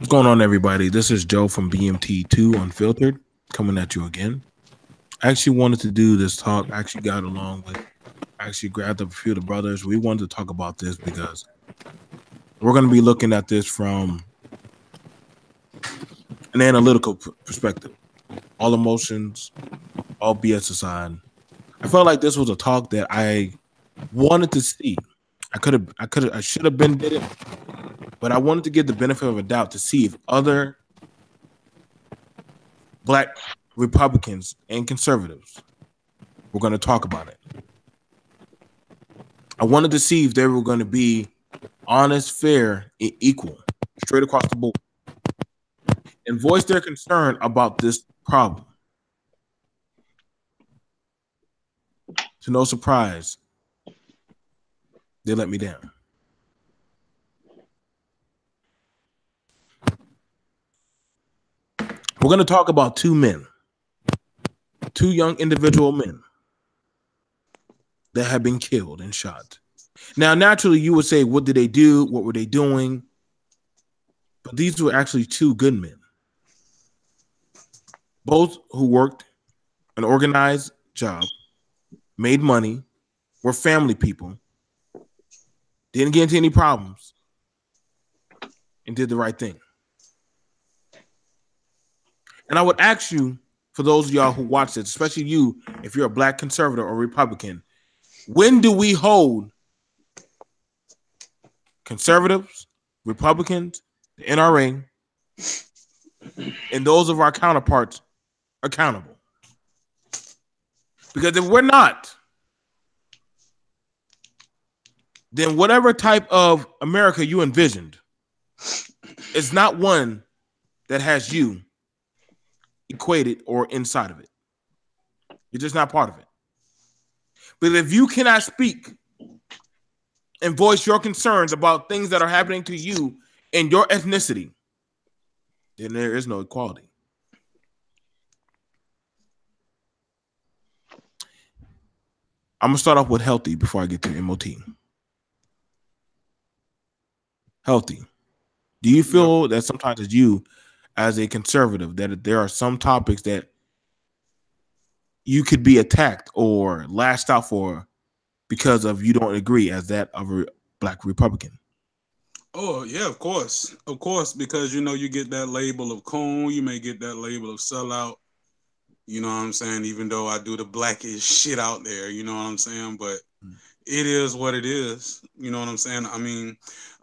What's going on, everybody? This is Joe from BMT2 Unfiltered coming at you again. I actually wanted to do this talk. I actually got along with, I actually grabbed up a few of the brothers. We wanted to talk about this because we're going to be looking at this from an analytical perspective. All emotions, all BS aside. I felt like this was a talk that I wanted to see. I should have been did it, but I wanted to give the benefit of a doubt to see if other black Republicans and conservatives were going to talk about it. I wanted to see if they were going to be honest, fair, and equal, straight across the board, and voice their concern about this problem. To no surprise, they let me down. We're going to talk about two men, two young individual men that have been killed and shot. Now, naturally, you would say, what did they do? What were they doing? But these were actually two good men, both who worked an organized job, made money, were family people, didn't get into any problems, and did the right thing. And I would ask you, for those of y'all who watch this, especially you, if you're a black conservative or Republican, when do we hold conservatives, Republicans, the NRA, and those of our counterparts accountable? Because if we're not, then whatever type of America you envisioned is not one that has you equated or inside of it. You're just not part of it. But if you cannot speak and voice your concerns about things that are happening to you and your ethnicity, then there is no equality. I'm going to start off with healthy before I get to MOT. Healthy. Do you feel that sometimes as you, as a conservative, that there are some topics that you could be attacked or lashed out for because of you don't agree as that of a black Republican? Oh yeah, of course, because you get that label of coon, you may get that label of sellout. You know what I'm saying? Even though I do the blackest shit out there, you know what I'm saying? But it is what it is. You know what I'm saying? I mean,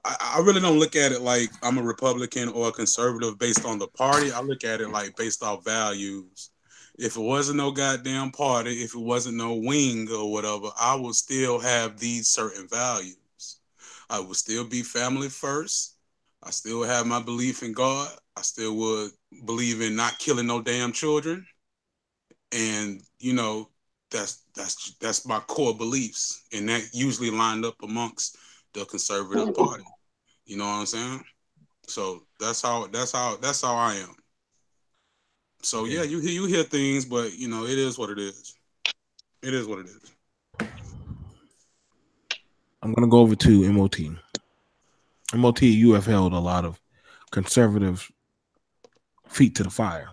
I really don't look at it like I'm a Republican or a conservative based on the party. I look at it like based off values. If it wasn't no goddamn party, if it wasn't no wing or whatever, I would still have these certain values. I would still be family first. I still have my belief in God. I still would believe in not killing no damn children. And that's my core beliefs, and that usually lined up amongst the conservative party. You know what I'm saying? So that's how I am. So Okay. yeah, you hear things, but it is what it is. It is what it is. I'm going to go over to MOT. MOT, you have held a lot of conservative feet to the fire.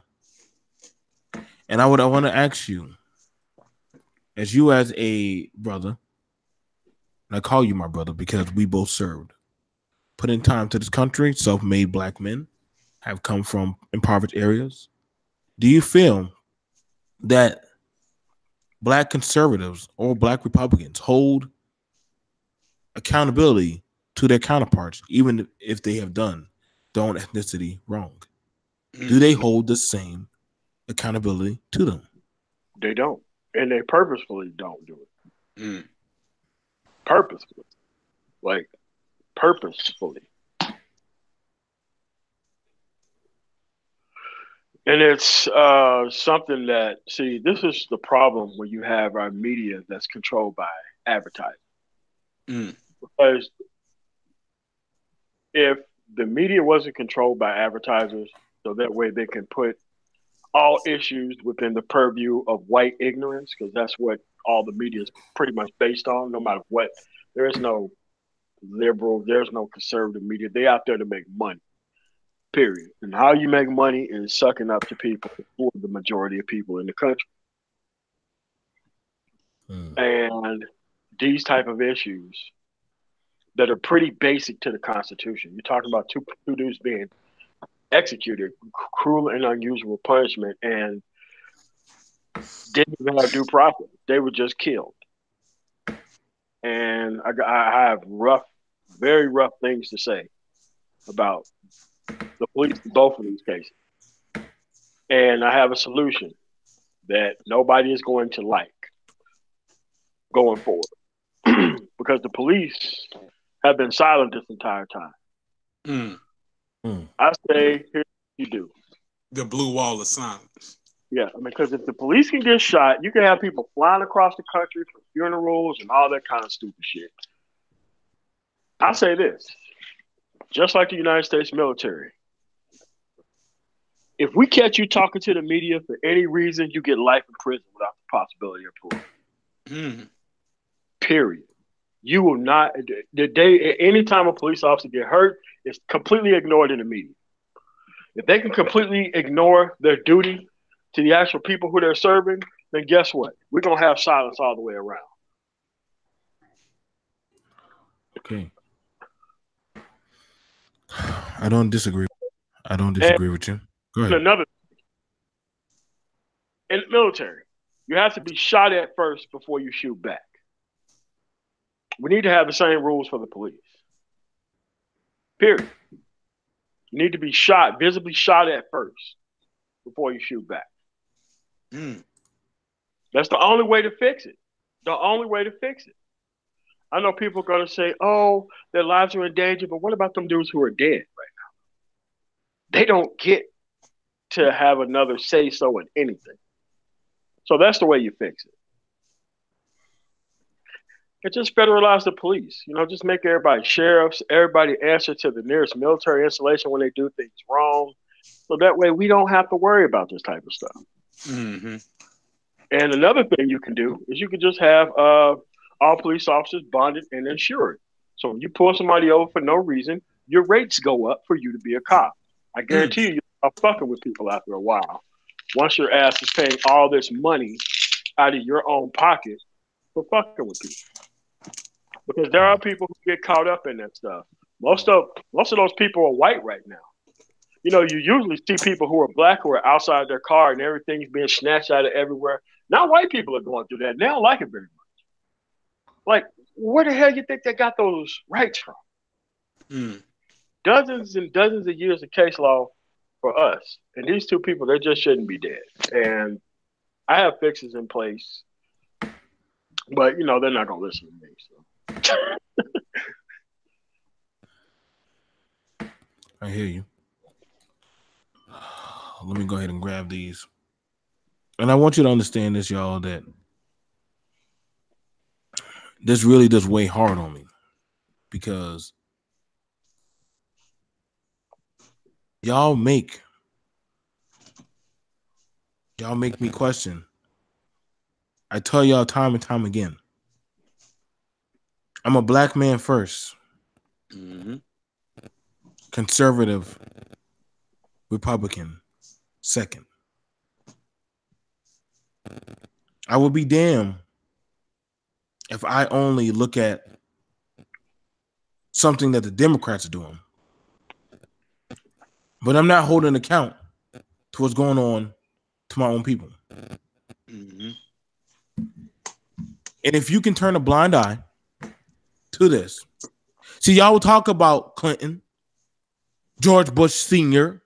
And I want to ask you, as you as a brother, and I call you my brother because we both served, put in time to this country, self-made black men have come from impoverished areas. Do you feel that black conservatives or black Republicans hold accountability to their counterparts, even if they have done their own ethnicity wrong? Do they hold the same accountability to them? They don't, and they purposefully don't do it. Mm. Purposefully, like purposefully, and it's something that see. This is the problem when you have our media that's controlled by advertising. Mm. Because if the media wasn't controlled by advertisers, so that way they can put all issues within the purview of white ignorance, because that's what all the media is pretty much based on, no matter what. There is no liberal, there's no conservative media. They out there to make money. Period. And how you make money is sucking up to people for the majority of people in the country. And these type of issues that are pretty basic to the Constitution. You're talking about two dudes being executed, cruel and unusual punishment, and didn't even have due process. They were just killed. And I have very rough things to say about the police in both of these cases. And I have a solution that nobody is going to like going forward. Because the police have been silent this entire time. I say, here's what you do. The blue wall of silence. Yeah, I mean, because if the police can get shot, you can have people flying across the country for funerals and all that kind of stupid shit. I say this, just like the United States military, if we catch you talking to the media for any reason, you get life in prison without the possibility of parole. Period. You will not, anytime a police officer get hurt, it's completely ignored in the media. If they can completely ignore their duty to the actual people who they're serving, then guess what? We're going to have silence all the way around. Okay. I don't disagree. With you. Go ahead. Another thing, in the military, you have to be shot at first before you shoot back. We need to have the same rules for the police. Period. You need to be visibly shot at first before you shoot back. That's the only way to fix it. The only way to fix it. I know people are going to say, oh, their lives are in danger, but what about them dudes who are dead right now? They don't get to have another say-so in anything. So that's the way you fix it. And just federalize the police. Just make everybody sheriffs, everybody answer to the nearest military installation when they do things wrong. So that way we don't have to worry about this type of stuff. And another thing you can do is you can just have all police officers bonded and insured. So when you pull somebody over for no reason, your rates go up for you to be a cop. I guarantee you'll stop fucking with people after a while. Once your ass is paying all this money out of your own pocket for fucking with people. Because there are people who get caught up in that stuff. Most of those people are white right now. You usually see people who are black who are outside their car and everything's being snatched out of everywhere. Now white people are going through that. They don't like it very much. Like, where the hell you think they got those rights from? Dozens and dozens of years of case law for us. And these two people, they just shouldn't be dead. And I have fixes in place. But, they're not going to listen to me. So. I hear you. Let me go ahead and grab these. And I want you to understand this, y'all, that this really does weigh hard on me because y'all make me question. I tell y'all time and time again, I'm a black man first. Conservative Republican second. I would be damned if I only look at something that the Democrats are doing, but I'm not holding account to what's going on to my own people. And if you can turn a blind eye to this, see, y'all will talk about Clinton, George Bush Sr.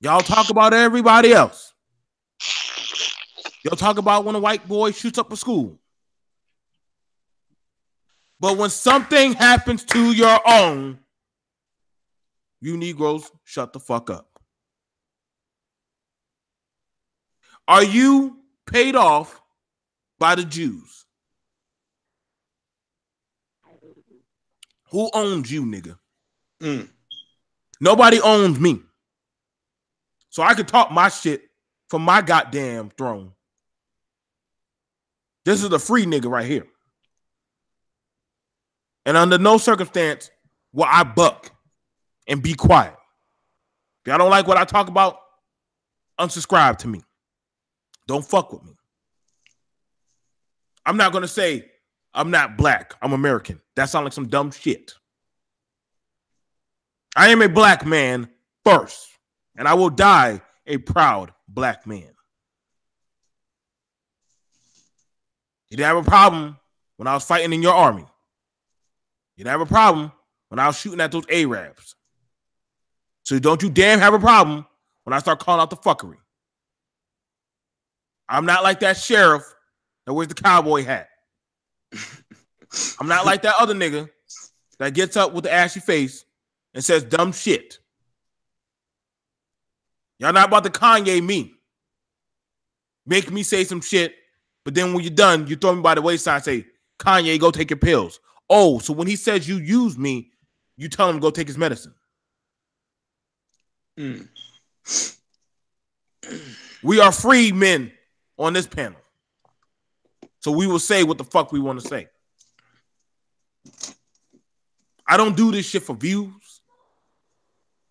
Y'all talk about everybody else. Y'all talk about when a white boy shoots up a school. But when something happens to your own, you Negroes shut the fuck up. Are you paid off by the Jews? Who owns you, nigga? Nobody owns me. So I can talk my shit from my goddamn throne. This is a free nigga right here. And under no circumstance will I buck and be quiet. If y'all don't like what I talk about, unsubscribe to me. Don't fuck with me. I'm not going to say I'm not black. I'm American. That sounds like some dumb shit. I am a black man first, and I will die a proud black man. You didn't have a problem when I was fighting in your army. You didn't have a problem when I was shooting at those Arabs. So don't you damn have a problem when I start calling out the fuckery. I'm not like that sheriff that wears the cowboy hat. I'm not like that other nigga that gets up with the ashy face and says dumb shit. Y'all not about to Kanye me. Make me say some shit, but then when you're done, you throw me by the wayside and say, Kanye, go take your pills. Oh, so when he says you use me, you tell him to go take his medicine. We are free men on this panel. So we will say what the fuck we want to say. I don't do this shit for views.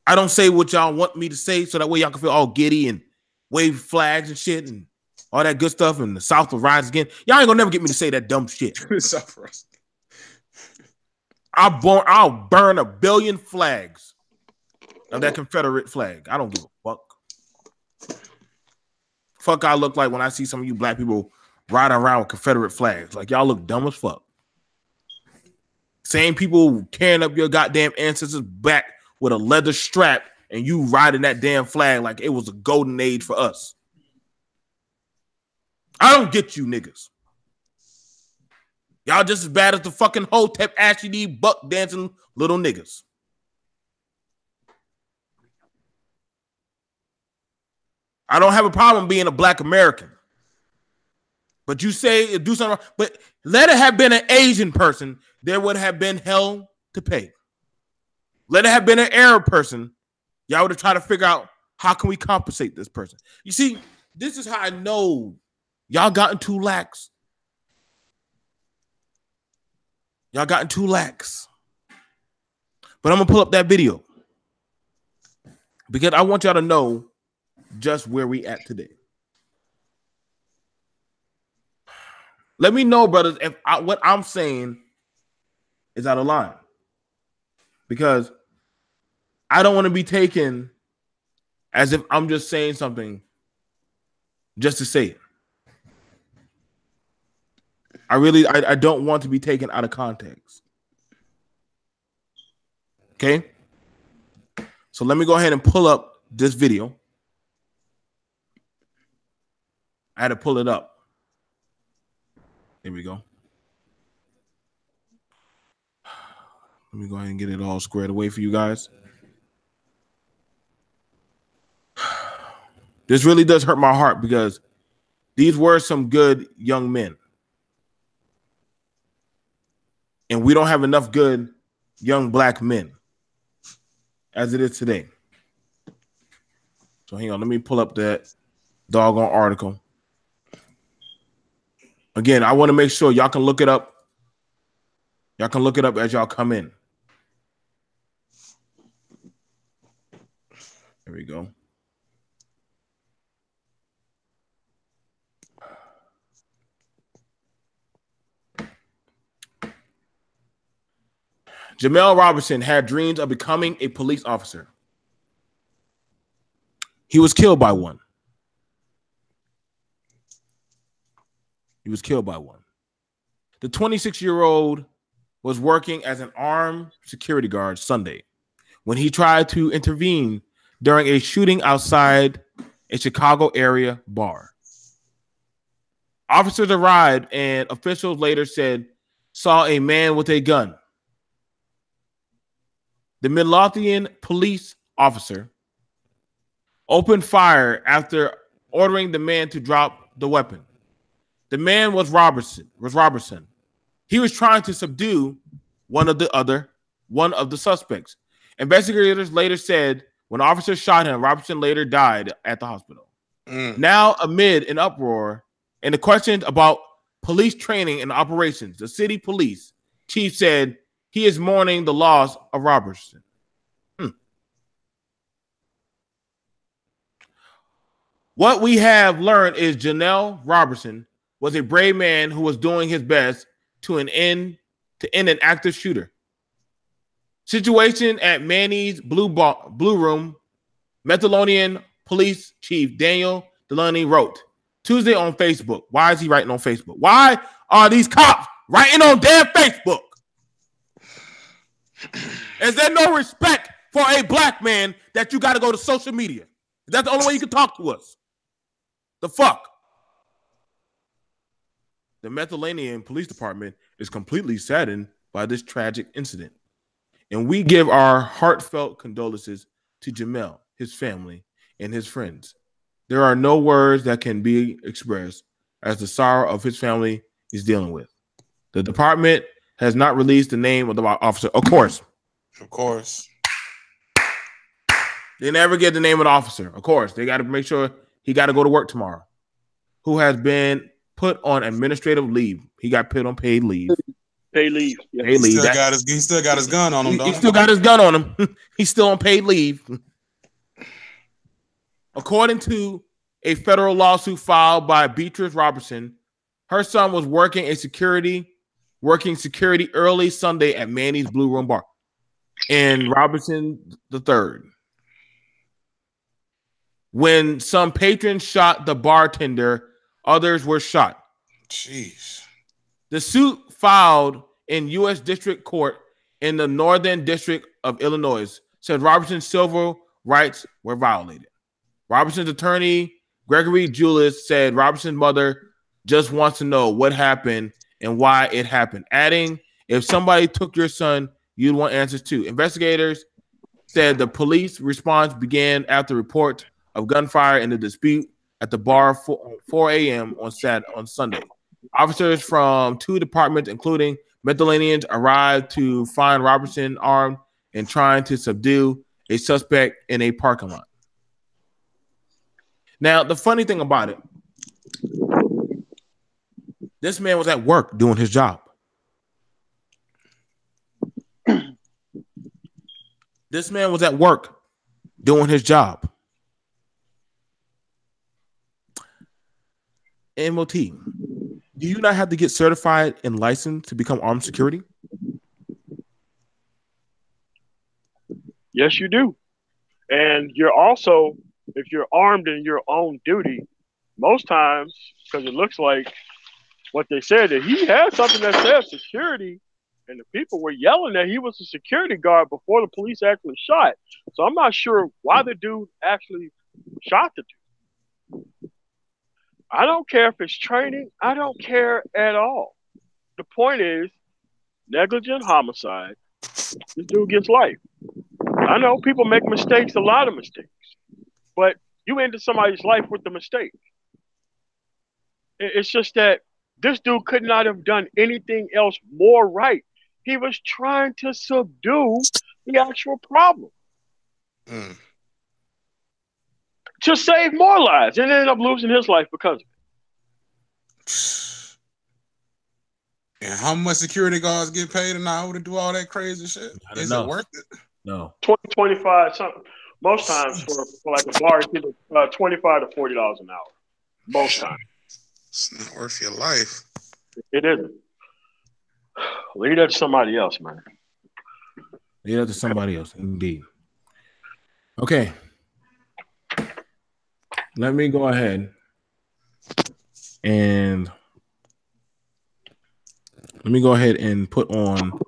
I don't say what y'all want me to say so that way y'all can feel all giddy and wave flags and shit and all that good stuff and the South will rise again. Y'all ain't gonna never get me to say that dumb shit. I'll burn 1 billion flags of that Confederate flag. I don't give a fuck. Fuck I look like when I see some of you black people riding around with Confederate flags. Like y'all look dumb as fuck. Same people tearing up your goddamn ancestors' back with a leather strap and you riding that damn flag like it was a golden age for us. I don't get you niggas. Y'all just as bad as the fucking Hotep Ashley buck dancing little niggas. I don't have a problem being a black American. But you say do something wrong. But let it have been an Asian person, there would have been hell to pay. Let it have been an Arab person, y'all would have tried to figure out how can we compensate this person. You see, this is how I know y'all gotten too lax. Y'all gotten too lax. But I'm going to pull up that video because I want y'all to know just where we at today. Let me know, brothers, if what I'm saying is out of line. Because I don't want to be taken as if I'm just saying something just to say it. I don't want to be taken out of context. Okay? So let me go ahead and pull up this video. I had to pull it up. There we go. Let me go ahead and get it all squared away for you guys. This really does hurt my heart because these were some good young men. And we don't have enough good young black men as it is today. So hang on, let me pull up that doggone article. Again, I want to make sure y'all can look it up. Y'all can look it up as y'all come in. There we go. Jamel Robertson had dreams of becoming a police officer. He was killed by one. He was killed by one. The 26-year-old was working as an armed security guard Sunday when he tried to intervene during a shooting outside a Chicago area bar. Officers arrived and officials later saw a man with a gun. The Midlothian police officer opened fire after ordering the man to drop the weapon. The man was Robertson. He was trying to subdue one of the suspects. Investigators later said when officers shot him, Robertson later died at the hospital. Now, amid an uproar and the questions about police training and operations, the city police chief said he is mourning the loss of Robertson. What we have learned is Janelle Robertson was a brave man who was doing his best to end an active shooter. Situation at Manny's Blue Room, Methalonian Police Chief Daniel Delaney wrote Tuesday on Facebook. Why is he writing on Facebook? Why are these cops writing on damn Facebook? Is there no respect for a black man that you got to go to social media? That's the only way you can talk to us. The fuck? The Methalonian Police Department is completely saddened by this tragic incident. And we give our heartfelt condolences to Jamel, his family, and his friends. There are no words that can be expressed as the sorrow of his family is dealing with. The department has not released the name of the officer. Of course. They never get the name of the officer. Of course. They got to make sure he got to go to work tomorrow. Who has been put on administrative leave. He got put on paid leave. Paid leave. Yeah. He still got his gun on him, He still got his gun on him. He's still on paid leave. According to a federal lawsuit filed by Beatrice Robertson, her son was working security early Sunday at Manny's Blue Room Bar in Robertson III. When some patrons shot the bartender, others were shot. Jeez. The suit filed in U.S. District Court in the Northern District of Illinois said Robertson's civil rights were violated. Robertson's attorney, Gregory Julius, said Robertson's mother just wants to know what happened and why it happened, adding, if somebody took your son, you'd want answers too. Investigators said the police response began after reports of gunfire in the dispute at the bar 4 a.m. on Sunday. Officers from two departments, including Methalonians, arrived to find Robertson armed and trying to subdue a suspect in a parking lot. Now, the funny thing about it, this man was at work doing his job. This man was at work doing his job. MOT, do you not have to get certified and licensed to become armed security? Yes, you do. And you're also, if you're armed in your own duty, most times, because it looks like what they said, that he had something that said security, and the people were yelling that he was a security guard before the police actually shot. So I'm not sure why the dude actually shot the dude. I don't care if it's training. I don't care at all. The point is, negligent homicide. This dude gets life. I know people make mistakes, a lot of mistakes, but you ended somebody's life with the mistake. It's just that this dude could not have done anything else more right. He was trying to subdue the actual problem. To save more lives, and ended up losing his life because of it. And how much security guards get paid an hour to do all that crazy shit? Is it worth it? No. 20, 25, something. Most times for like a bar, it's either $25 to $40 an hour. Most times. It's not worth your life. It isn't. Leave that to somebody else, man. Leave that to somebody else, indeed. Okay. Let me go ahead and put on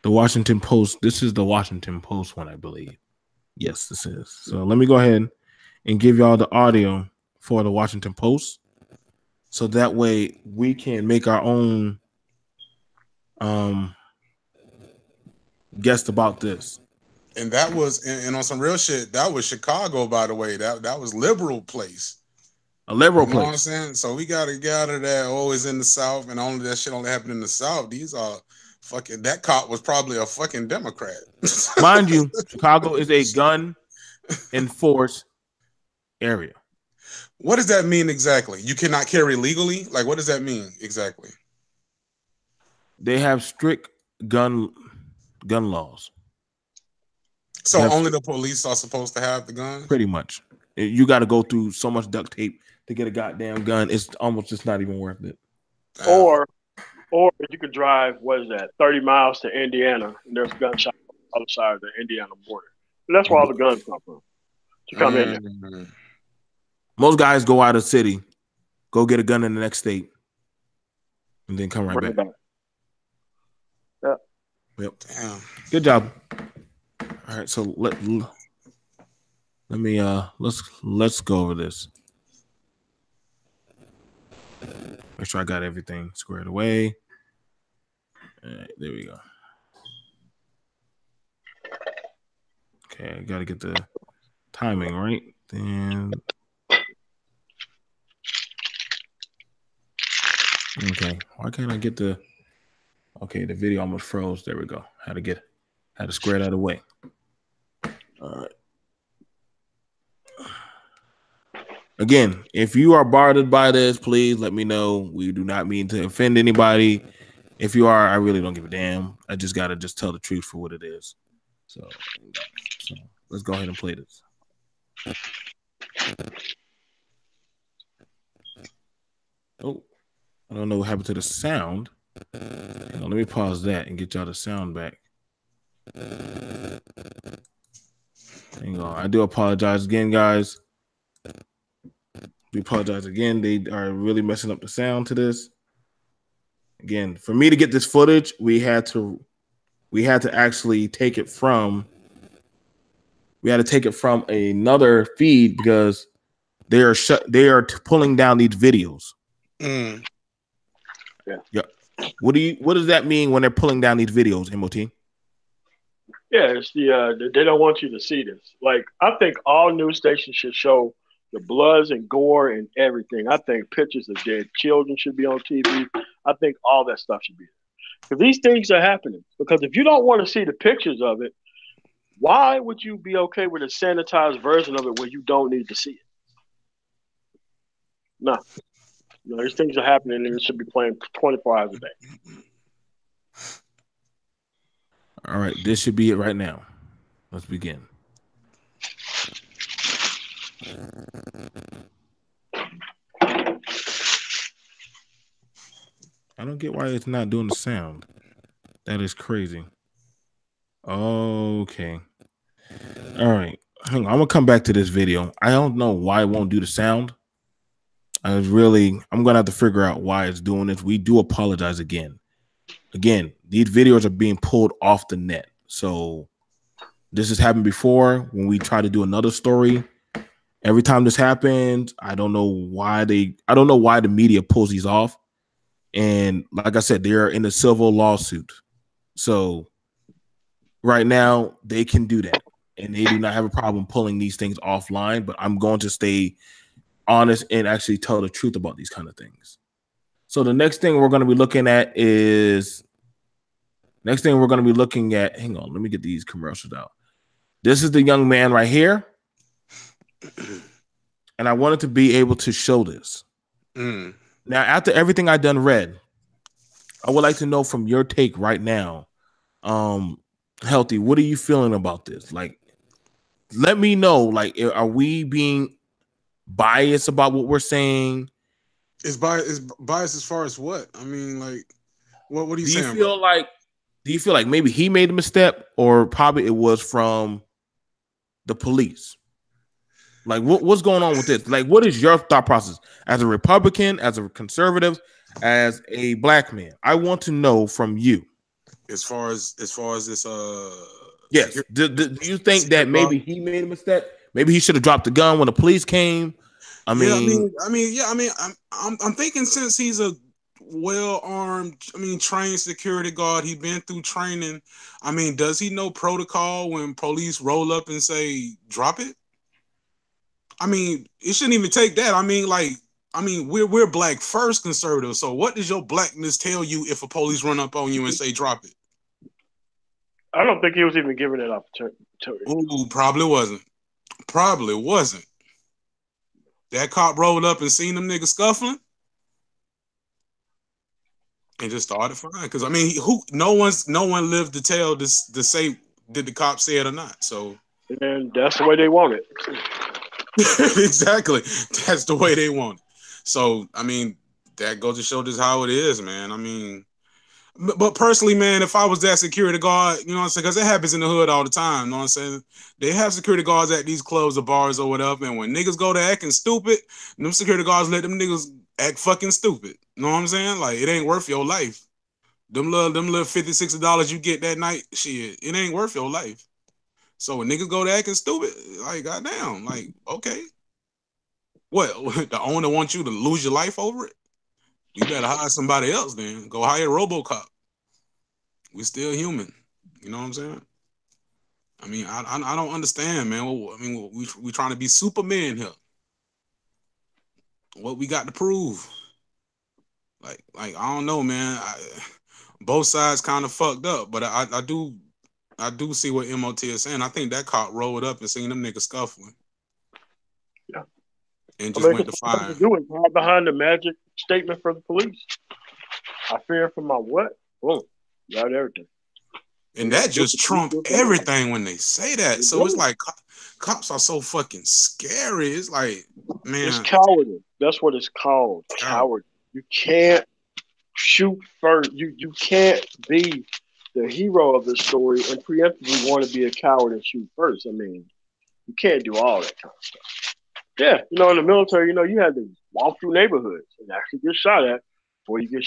the Washington Post. This is the Washington Post one, I believe. Yes, this is. So let me go ahead and give y'all the audio for the Washington Post, so that way we can make our own guess about this. And that was, and on some real shit, that was Chicago, by the way. That was liberal place. A liberal place. You know place. what I'm saying? So we got to get out of that always in the South, and only that shit only happened in the South. These are fucking, that cop was probably a fucking Democrat. Mind you, Chicago is a gun enforced area. What does that mean exactly? You cannot carry legally? Like, what does that mean exactly? They have strict gun laws. So only the police are supposed to have the guns? Pretty much. You got to go through so much duct tape to get a goddamn gun. It's almost just not even worth it. Or you could drive, what is that, 30 miles to Indiana, and there's a gun shop on the other side of the Indiana border. And that's where all the guns come from. To come in there. Most guys go out of the city, go get a gun in the next state, and then come right Bring back. it back. Yep. Damn. Good job. All right, so let me let's go over this. Make sure I got everything squared away. All right, there we go. Okay, I gotta get the timing right. Then okay, why can't I get the the video almost froze. There we go. Had to square that away. All right. Again, if you are bothered by this, please let me know. We do not mean to offend anybody. If you are, I really don't give a damn. I just gotta tell the truth for what it is. So let's go ahead and play this. Oh, I don't know what happened to the sound. Hang on, let me pause that and get y'all the sound back. Hang on. I do apologize again, guys. We apologize again. They are really messing up the sound to this. Again, for me to get this footage, we had to actually take it from another feed because they are pulling down these videos. Yeah. What does that mean when they're pulling down these videos, MOT? Yeah, it's they don't want you to see this. Like, I think all news stations should show the bloods and gore and everything. I think pictures of dead children should be on TV. I think all that stuff should be there. Because these things are happening. Because if you don't want to see the pictures of it, why would you be okay with a sanitized version of it where you don't need to see it? No. These things are happening and it should be playing 24 hours a day. All right, this should be it right now. Let's begin. I don't get why it's not doing the sound. That is crazy. Okay. All right. Hang on. I'm gonna come back to this video. I don't know why it won't do the sound. I'm gonna have to figure out why it's doing this. We do apologize again. Again, these videos are being pulled off the net. So this has happened before when we try to do another story. Every time this happens, I don't know why the media pulls these off. And like I said, they're in a civil lawsuit. So right now they can do that. And they do not have a problem pulling these things offline, but I'm going to stay honest and actually tell the truth about these kind of things. So the next thing we're going to be looking at hang on, let me get these commercials out. This is the young man right here. And I wanted to be able to show this. Now, after everything I done read, I would like to know from your take right now, Healthy, what are you feeling about this? Like, let me know, like, are we being biased about what we're saying? Is biased as far as what? I mean, like, what are you saying? Do you feel like maybe he made a misstep, or probably it was from the police? Like, what's going on with this? Like, what is your thought process as a Republican, as a conservative, as a black man? I want to know from you. As far as this, yes. Do you think that maybe he made a mistake? Maybe he should have dropped the gun when the police came. I'm thinking since he's a well-armed, trained security guard, he's been through training. Does he know protocol when police roll up and say, drop it? It shouldn't even take that. We're black first conservative. So what does your blackness tell you if a police run up on you and say, drop it? I don't think he was even given that opportunity. Ooh, probably wasn't. That cop rolled up and seen them niggas scuffling and just started fine. Because no one lived to tell this to say did the cop say it or not. So, and that's the way they want it. Exactly. That's the way they want it. So, I mean, that goes to show just how it is, man. I mean, but personally, man, if I was that security guard, you know what I'm saying? Because it happens in the hood all the time, you know what I'm saying? They have security guards at these clubs or bars or whatever, and when niggas go to acting stupid, them security guards let them niggas act fucking stupid. You know what I'm saying? Like, it ain't worth your life. Them little $50, $60 you get that night, shit, it ain't worth your life. So when niggas go to acting stupid, like, goddamn, like, okay. What? The owner wants you to lose your life over it? You better hire somebody else then. Go hire RoboCop. We still human. You know what I'm saying? I mean, I don't understand, man. I mean, we trying to be Superman here. What we got to prove? Like I don't know, man. Both sides kind of fucked up, but I do see what MOT is saying. I think that cop rolled up and seen them niggas scuffling. Yeah. And just went to fire. Do it hide behind the magic statement for the police. I fear for my what? Boom. Got everything. And that just trumped everything when they say that. So it's like cops are so fucking scary. It's like, man. It's cowardice. That's what it's called. Coward. You can't shoot first. You can't be the hero of the story and preemptively want to be a coward and shoot first. I mean, you can't do all that kind of stuff. Yeah, in the military, you had to walk through neighborhoods and actually get shot at before you get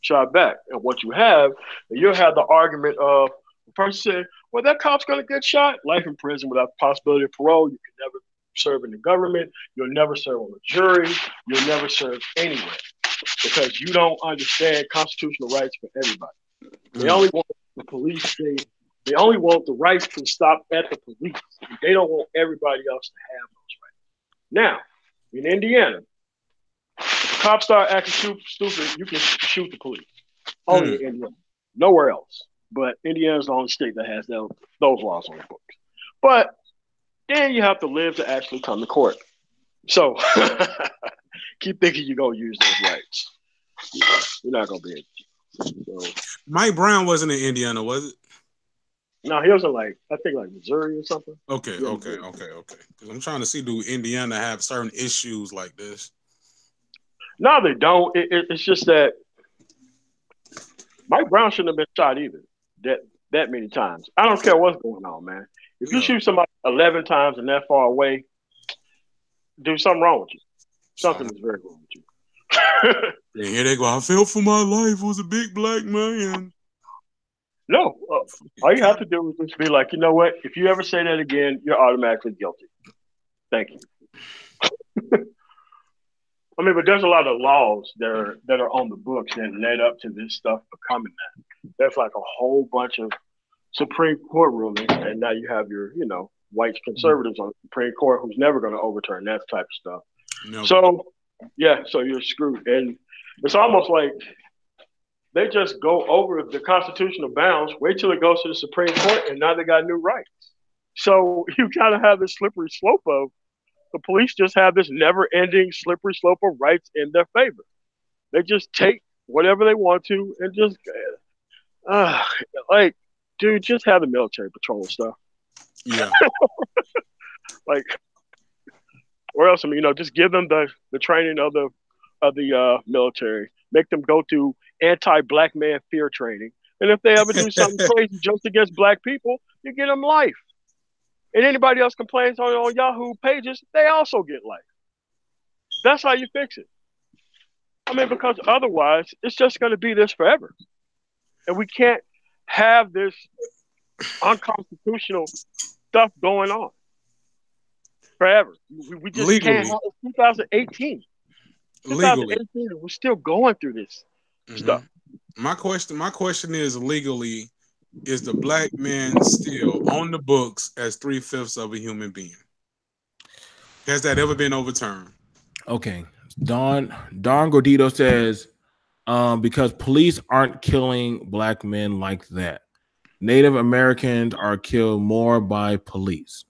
shot back. And what you have, you'll have the argument of the person said, well, that cop's going to get shot. Life in prison without the possibility of parole. You can never serve in the government. You'll never serve on a jury. You'll never serve anywhere because you don't understand constitutional rights for everybody. They only want the police state. They only want the rights to stop at the police. They don't want everybody else to have those rights. Now, in Indiana, if the cops start acting stupid, you can shoot the police. Only in Indiana. Nowhere else. But Indiana's the only state that has those laws on the books. But then you have to live to actually come to court. So keep thinking you're going to use those rights. You're not going to be able to. So, Mike Brown wasn't in Indiana, was it? No, he was in I think Missouri or something. Okay. Because I'm trying to see, do Indiana have certain issues like this? No, they don't. It's just that Mike Brown shouldn't have been shot either that many times. I don't care what's going on, man. If you shoot somebody 11 times and that far away, do something wrong with you. Something is very wrong with you. And here they go. I fell for my life. Was a big black man. No, all you have to do is just be like, you know what? If you ever say that again, you're automatically guilty. Thank you. I mean, but there's a lot of laws that are on the books that led up to this stuff becoming that. There's like a whole bunch of Supreme Court rulings, and now you have your, white conservatives on the Supreme Court who's never going to overturn that type of stuff. No. So, yeah, so you're screwed. And it's almost like they just go over the constitutional bounds, wait till it goes to the Supreme Court, and now they got new rights. So you kind of have this slippery slope of the police just have this never-ending slippery slope of rights in their favor. They just take whatever they want to and just, dude, just have the military patrol stuff. Yeah. Or else, just give them the training of the military. Make them go through anti-black man fear training. And if they ever do something crazy just against black people, you get them life. And anybody else complains on Yahoo pages, they also get life. That's how you fix it. I mean, because otherwise, it's just going to be this forever. And we can't have this unconstitutional stuff going on forever. We just legally can't have it. 2018. 2018, we're still going through this stuff. My question is, legally, is the black man still on the books as 3/5 of a human being? Has that ever been overturned? Okay. Don Gordito says, because police aren't killing black men like that. Native Americans are killed more by police.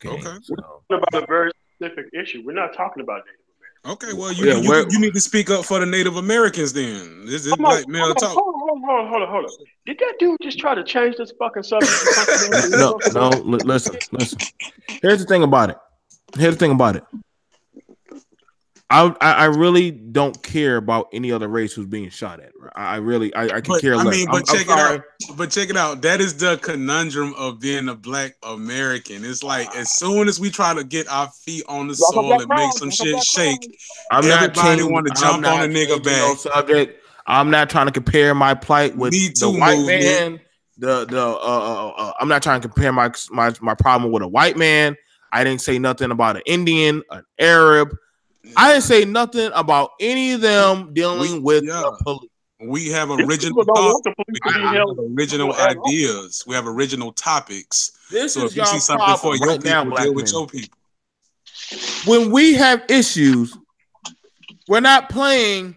Okay. So. We're talking about a very specific issue. We're not talking about Native Americans. Okay, well, you need to speak up for the Native Americans then. This is black male talk. Hold on. Did that dude just try to change this fucking subject? No, listen. Here's the thing about it. Here's the thing about it. I really don't care about any other race who's being shot at. I can care less. But check it out. But check it out. That is the conundrum of being a Black American. It's like as soon as we try to get our feet on the soil and make some shit shake, everybody want to jump on a nigga back. No subject. I'm not trying to compare my plight with the white man. I'm not trying to compare my problem with a white man. I didn't say nothing about an Indian, an Arab. I didn't say nothing about any of them dealing with the police. We have original thoughts. We have original ideas. We have original topics. So if you see something for your people, deal with your people. When we have issues, we're not playing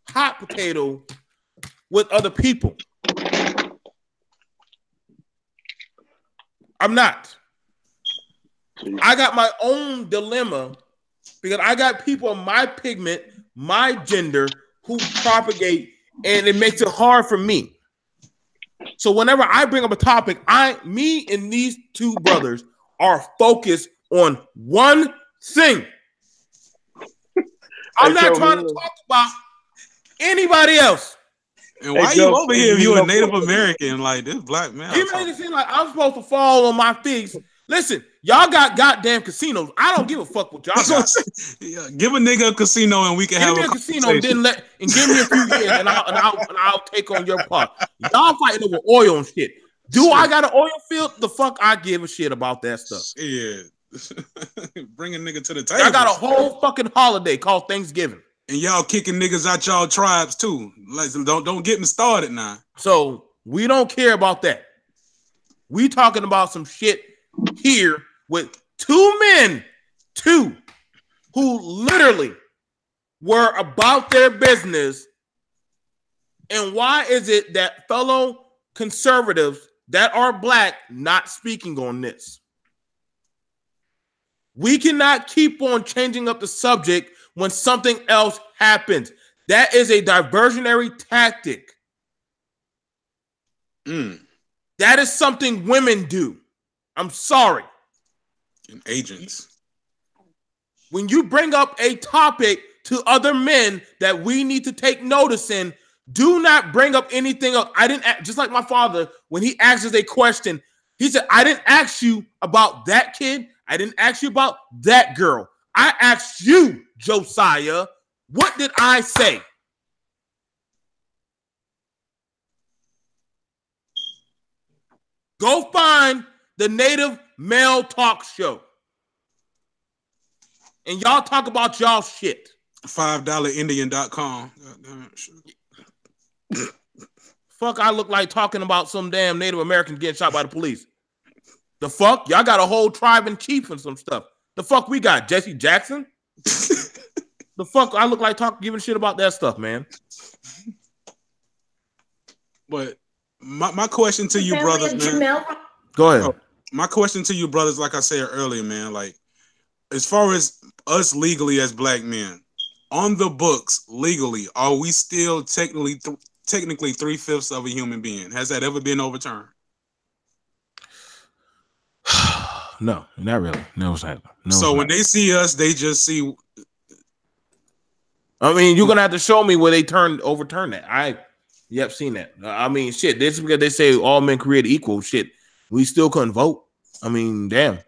hot potato with other people. I'm not. I got my own dilemma because I got people of my pigment, my gender, who propagate, and it makes it hard for me. So whenever I bring up a topic, me and these two brothers are focused on one thing. I'm not trying to talk about anybody else. And why you over here if you're a Native American like this black man? You made it seem like I'm supposed to fall on my figs. Listen, y'all got goddamn casinos. I don't give a fuck what y'all got. Yeah, give a nigga a casino and we can have a casino and then give me a few years and I'll take on your part. Y'all fighting over oil and shit. I got an oil field? The fuck I give a shit about that stuff. Yeah. Bring a nigga to the table. I got a whole fucking holiday called Thanksgiving. And y'all kicking niggas out y'all tribes too. Like, don't get me started now. So we don't care about that. We talking about some shit here with two men, who literally were about their business. And why is it that fellow conservatives that are black not speaking on this? We cannot keep on changing up the subject when something else happens. That is a diversionary tactic. That is something women do. I'm sorry. And agents. When you bring up a topic to other men that we need to take notice in, do not bring up anything else. I didn't, just like my father, when he asks us a question, he said, I didn't ask you about that kid. I didn't ask you about that girl. I asked you, Josiah, what did I say? Go find the Native Male Talk Show. And y'all talk about y'all shit. $5indian.com. Fuck, I look like talking about some damn Native Americans getting shot by the police. The fuck? Y'all got a whole tribe in chief and some stuff. The fuck we got? Jesse Jackson? The fuck I look like giving shit about that stuff, man. But my question to you, brothers, man. Go ahead. My question to you, brothers, like I said earlier, man, like as far as us legally as black men, on the books, legally, are we still technically 3/5 of a human being? Has that ever been overturned? No, not really. No, it's not. No, so when they see us, they just see. I mean, you're gonna have to show me where they overturn that. Yep, seen that. I mean, shit. This is because they say all men created equal. Shit, we still couldn't vote. I mean, damn.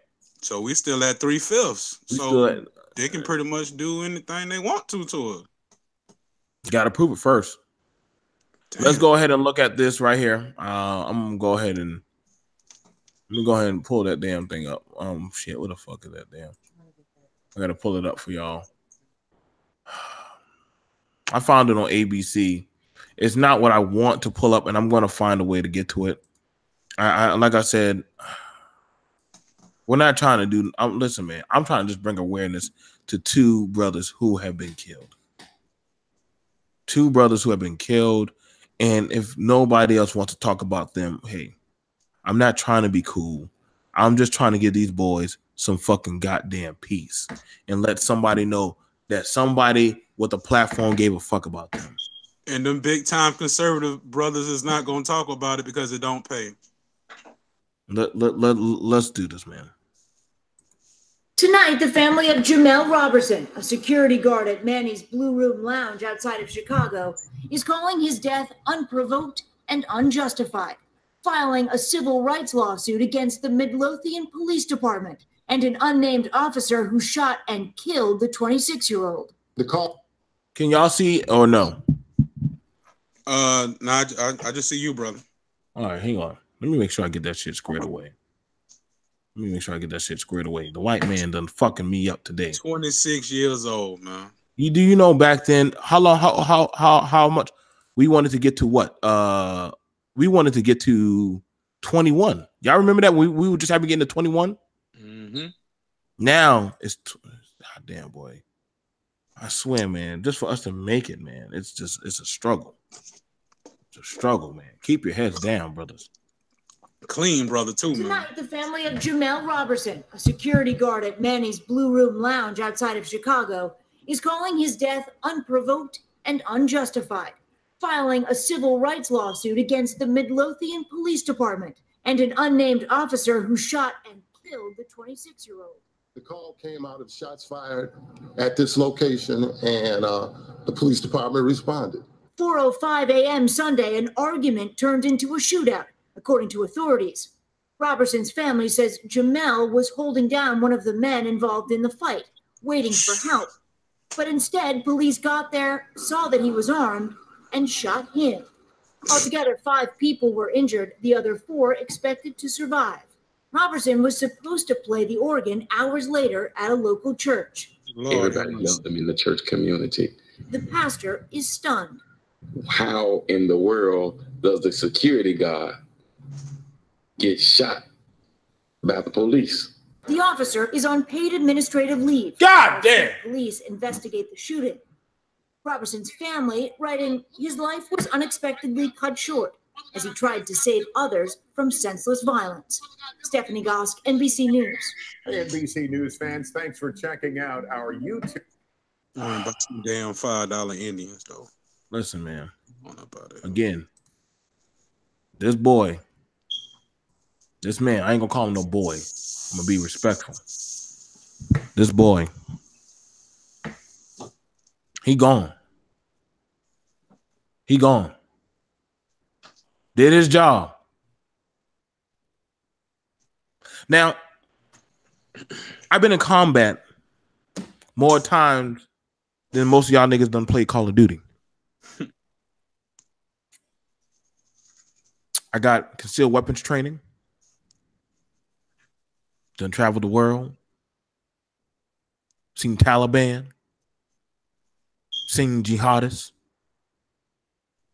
So we still at 3/5. So they can pretty much do anything they want to it. Got to prove it first. Damn. Let's go ahead and look at this right here. I'm gonna go ahead and. Let me go ahead and pull that damn thing up. Shit, what the fuck is that damn? I gotta pull it up for y'all. I found it on ABC. It's not what I want to pull up, and I'm gonna find a way to get to it. I like I said, we're not trying to do. Listen, man, I'm trying to just bring awareness to two brothers who have been killed. Two brothers who have been killed, and if nobody else wants to talk about them, hey. I'm not trying to be cool. I'm just trying to give these boys some fucking goddamn peace and let somebody know that somebody with a platform gave a fuck about them. And them big time conservative brothers is not going to talk about it because it don't pay. Let's do this, man. Tonight, the family of Jamel Robertson, a security guard at Manny's Blue Room Lounge outside of Chicago, is calling his death unprovoked and unjustified, filing a civil rights lawsuit against the Midlothian Police Department and an unnamed officer who shot and killed the 26-year-old. The call. Can y'all see or no? No, I just see you, brother. All right, hang on. Let me make sure I get that shit squared away. The white man done fucking me up today. 26 years old, man. Do you know back then how much we wanted to get to what? We wanted to get to 21. Y'all remember that we were just having to get to 21? Mm-hmm. Now it's damn boy. I swear, man, just for us to make it, man, it's a struggle. It's a struggle, man. Keep your heads down, brothers. Clean brother too, man. Tonight, the family of Jamel Robertson, a security guard at Manny's Blue Room Lounge outside of Chicago, is calling his death unprovoked and unjustified, filing a civil rights lawsuit against the Midlothian Police Department and an unnamed officer who shot and killed the 26-year-old. The call came out of shots fired at this location, and the police department responded. 4:05 a.m. Sunday, an argument turned into a shootout, according to authorities. Robertson's family says Jamel was holding down one of the men involved in the fight, waiting for help. But instead, police got there, saw that he was armed, and shot him. Altogether, 5 people were injured, the other 4 expected to survive. Robertson was supposed to play the organ hours later at a local church. Everybody loved him in the church community. The pastor is stunned. How in the world does the security guard get shot by the police? The officer is on paid administrative leave. God damn! Police investigate the shooting. Robertson's family writing his life was unexpectedly cut short as he tried to save others from senseless violence. Stephanie Gosk, NBC News. Hey, NBC News fans, thanks for checking out our YouTube. About some damn $5 Indians, though. Listen, man. Again, this boy, this man, I ain't gonna call him no boy. I'm gonna be respectful. This boy, he gone. He gone. Did his job. Now, I've been in combat more times than most of y'all niggas done played Call of Duty. I got concealed weapons training. Done traveled the world. Seen Taliban. Seen jihadists.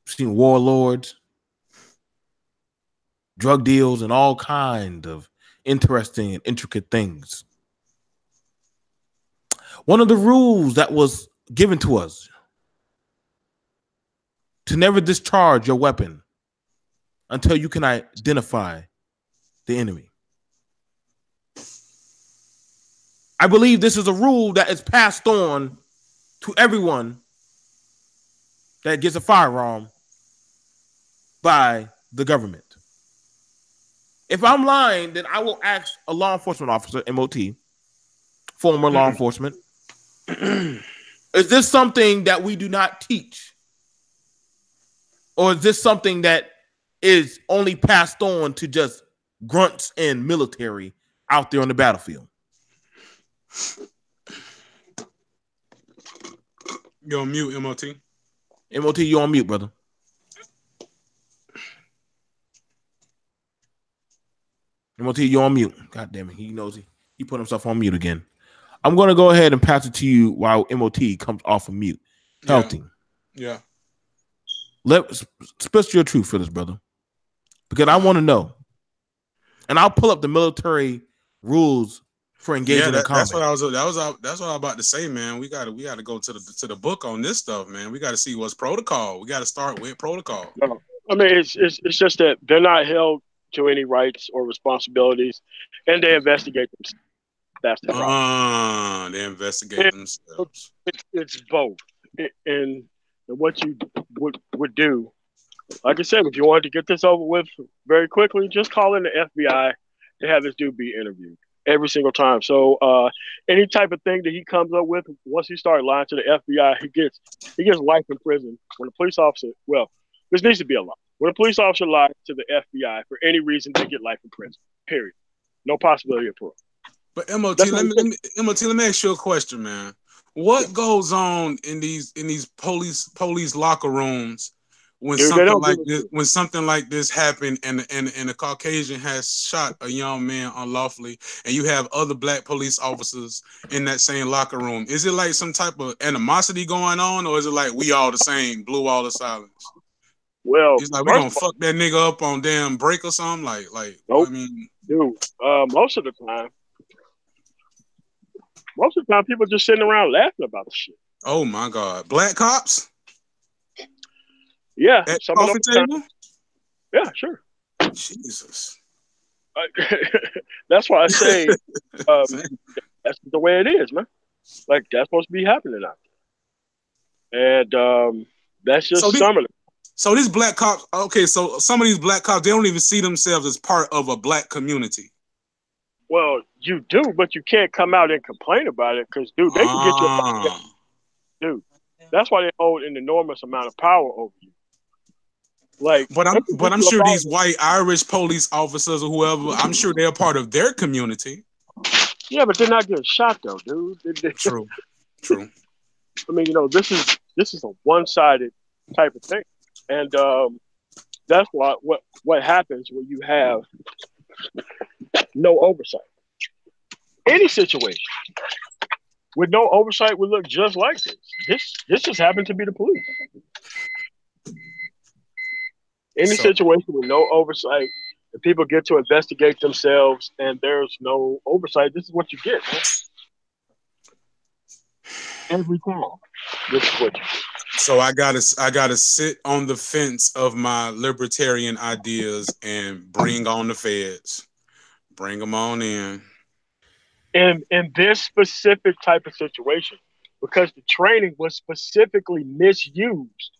Seen warlords. Drug deals and all kinds of interesting and intricate things. One of the rules that was given to us to never discharge your weapon until you can identify the enemy. I believe this is a rule that is passed on to everyone that gets a firearm by the government. If I'm lying, then I will ask a law enforcement officer, MOT, former law enforcement, is this something that we do not teach? Or is this something that is only passed on to just grunts and military out there on the battlefield? You're on mute, MOT. MOT, you're on mute, brother. MOT, you're on mute. God damn it. He knows he put himself on mute again. I'm going to go ahead and pass it to you while MOT comes off of mute. Healthy. Yeah. Let's spit your truth for this, brother. Because I want to know. And I'll pull up the military rules for engaging in combat. That's what I was about to say, man. We gotta go to the book on this stuff, man. We gotta see what's protocol. We gotta start with protocol. No, I mean it's just that they're not held to any rights or responsibilities, and they investigate themselves. That's the problem. They investigate themselves. It's both, and what you would do, like I said, if you wanted to get this over with very quickly, just call in the FBI and have this dude be interviewed. every single time. So any type of thing that he comes up with, once he started lying to the FBI, he gets life in prison. When a police officer, well, this needs to be a law. When a police officer lies to the FBI for any reason, they get life in prison. Period. No possibility of parole. But MOT, let me ask you a question, man. What goes on in these police locker rooms when something like this happened and a Caucasian has shot a young man unlawfully, and you have other black police officers in that same locker room? Is it like some type of animosity going on, or is it like we all the same, blue all the silence? Well, it's like we gonna fuck that nigga up on damn break or something. Like nope. I mean, dude, most of the time people just sitting around laughing about the shit. Oh my God, black cops? Yeah, at some coffee table. Yeah, sure. Jesus. That's why I say that's the way it is, man. Like that's supposed to be happening out there, and that's just some of it. So these black cops, okay, so some of these black cops, they don't even see themselves as part of a black community. Well, you do, but you can't come out and complain about it because, dude, they can get you. Dude, that's why they hold an enormous amount of power over you. Like, but I'm sure these white Irish police officers or whoever, I'm sure they're part of their community. Yeah, but they're not getting shot though, dude. True. I mean, this is a one-sided type of thing, and that's why what happens when you have no oversight. Any situation with no oversight would look just like this. This just happened to be the police. Any situation with no oversight, and people get to investigate themselves, and there's no oversight, this is what you get, man. Every time, this is what you get. So I gotta sit on the fence of my libertarian ideas and bring on the feds. Bring them on in. In this specific type of situation, because the training was specifically misused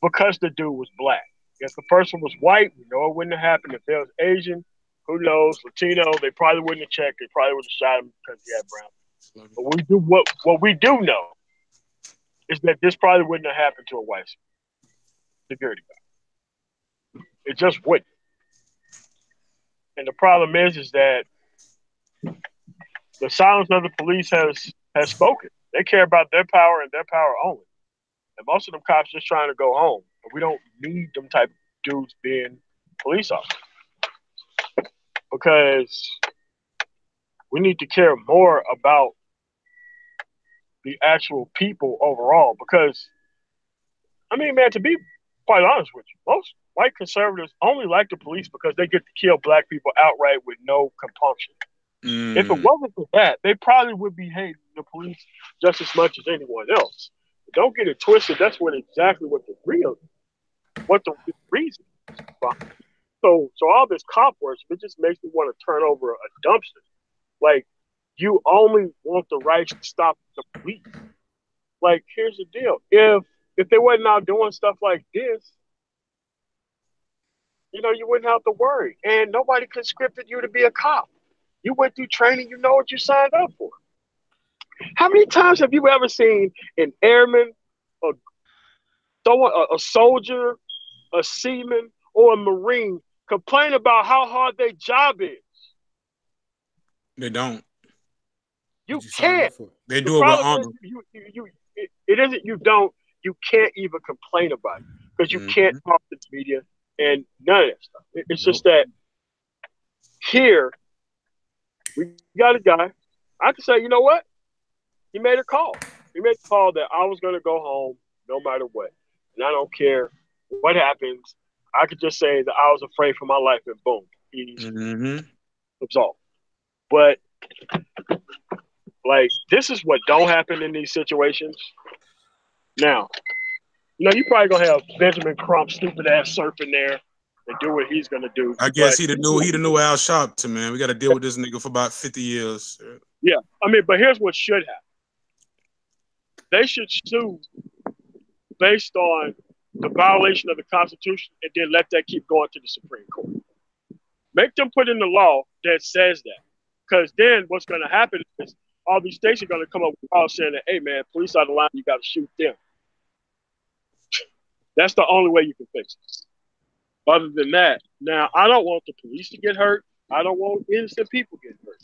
because the dude was black. If the person was white, we know it wouldn't have happened. If they was Asian, who knows? Latino, they probably wouldn't have checked. They probably would have shot him because he had brown. But what we do know is that this probably wouldn't have happened to a white security guard. It just wouldn't. And the problem is that the silence of the police has spoken. They care about their power and their power only. And most of them cops just trying to go home. But we don't need them type of dudes being police officers. Because we need to care more about the actual people overall. Because, I mean, man, to be quite honest with you, most white conservatives only like the police because they get to kill black people outright with no compunction. If it wasn't for that, they probably would be hating the police just as much as anyone else. But don't get it twisted. That's exactly what the reason is. So all this cop work, it just makes me want to turn over a dumpster. Like, you only want the right to stop the police. Like, here's the deal. If they wasn't out doing stuff like this, you wouldn't have to worry. And nobody conscripted you to be a cop. You went through training. You know what you signed up for. How many times have you ever seen an airman, a soldier, a seaman, or a Marine complain about how hard their job is? They don't. You can't. They do it with honor. It isn't you don't. You can't even complain about it because you can't talk to the media and none of that stuff. It's just that here we got a guy. I can say, you know what? He made a call. He made a call that I was going to go home no matter what. And I don't care what happens. I could just say that I was afraid for my life and boom, he's absolved. But, like, this is what don't happen in these situations. Now, you probably going to have Benjamin Crump, stupid ass surfing there and do what he's going to do. I guess he the new Al Sharpton, man. We got to deal with this nigga for about 50 years. Yeah. I mean, but here's what should happen. They should sue based on the violation of the Constitution and then let that keep going to the Supreme Court. Make them put in the law that says that. Because then what's going to happen is all these states are going to come up with calls saying that, hey, man, police out of line, you got to shoot them. That's the only way you can fix it. Other than that, now, I don't want the police to get hurt. I don't want innocent people getting hurt.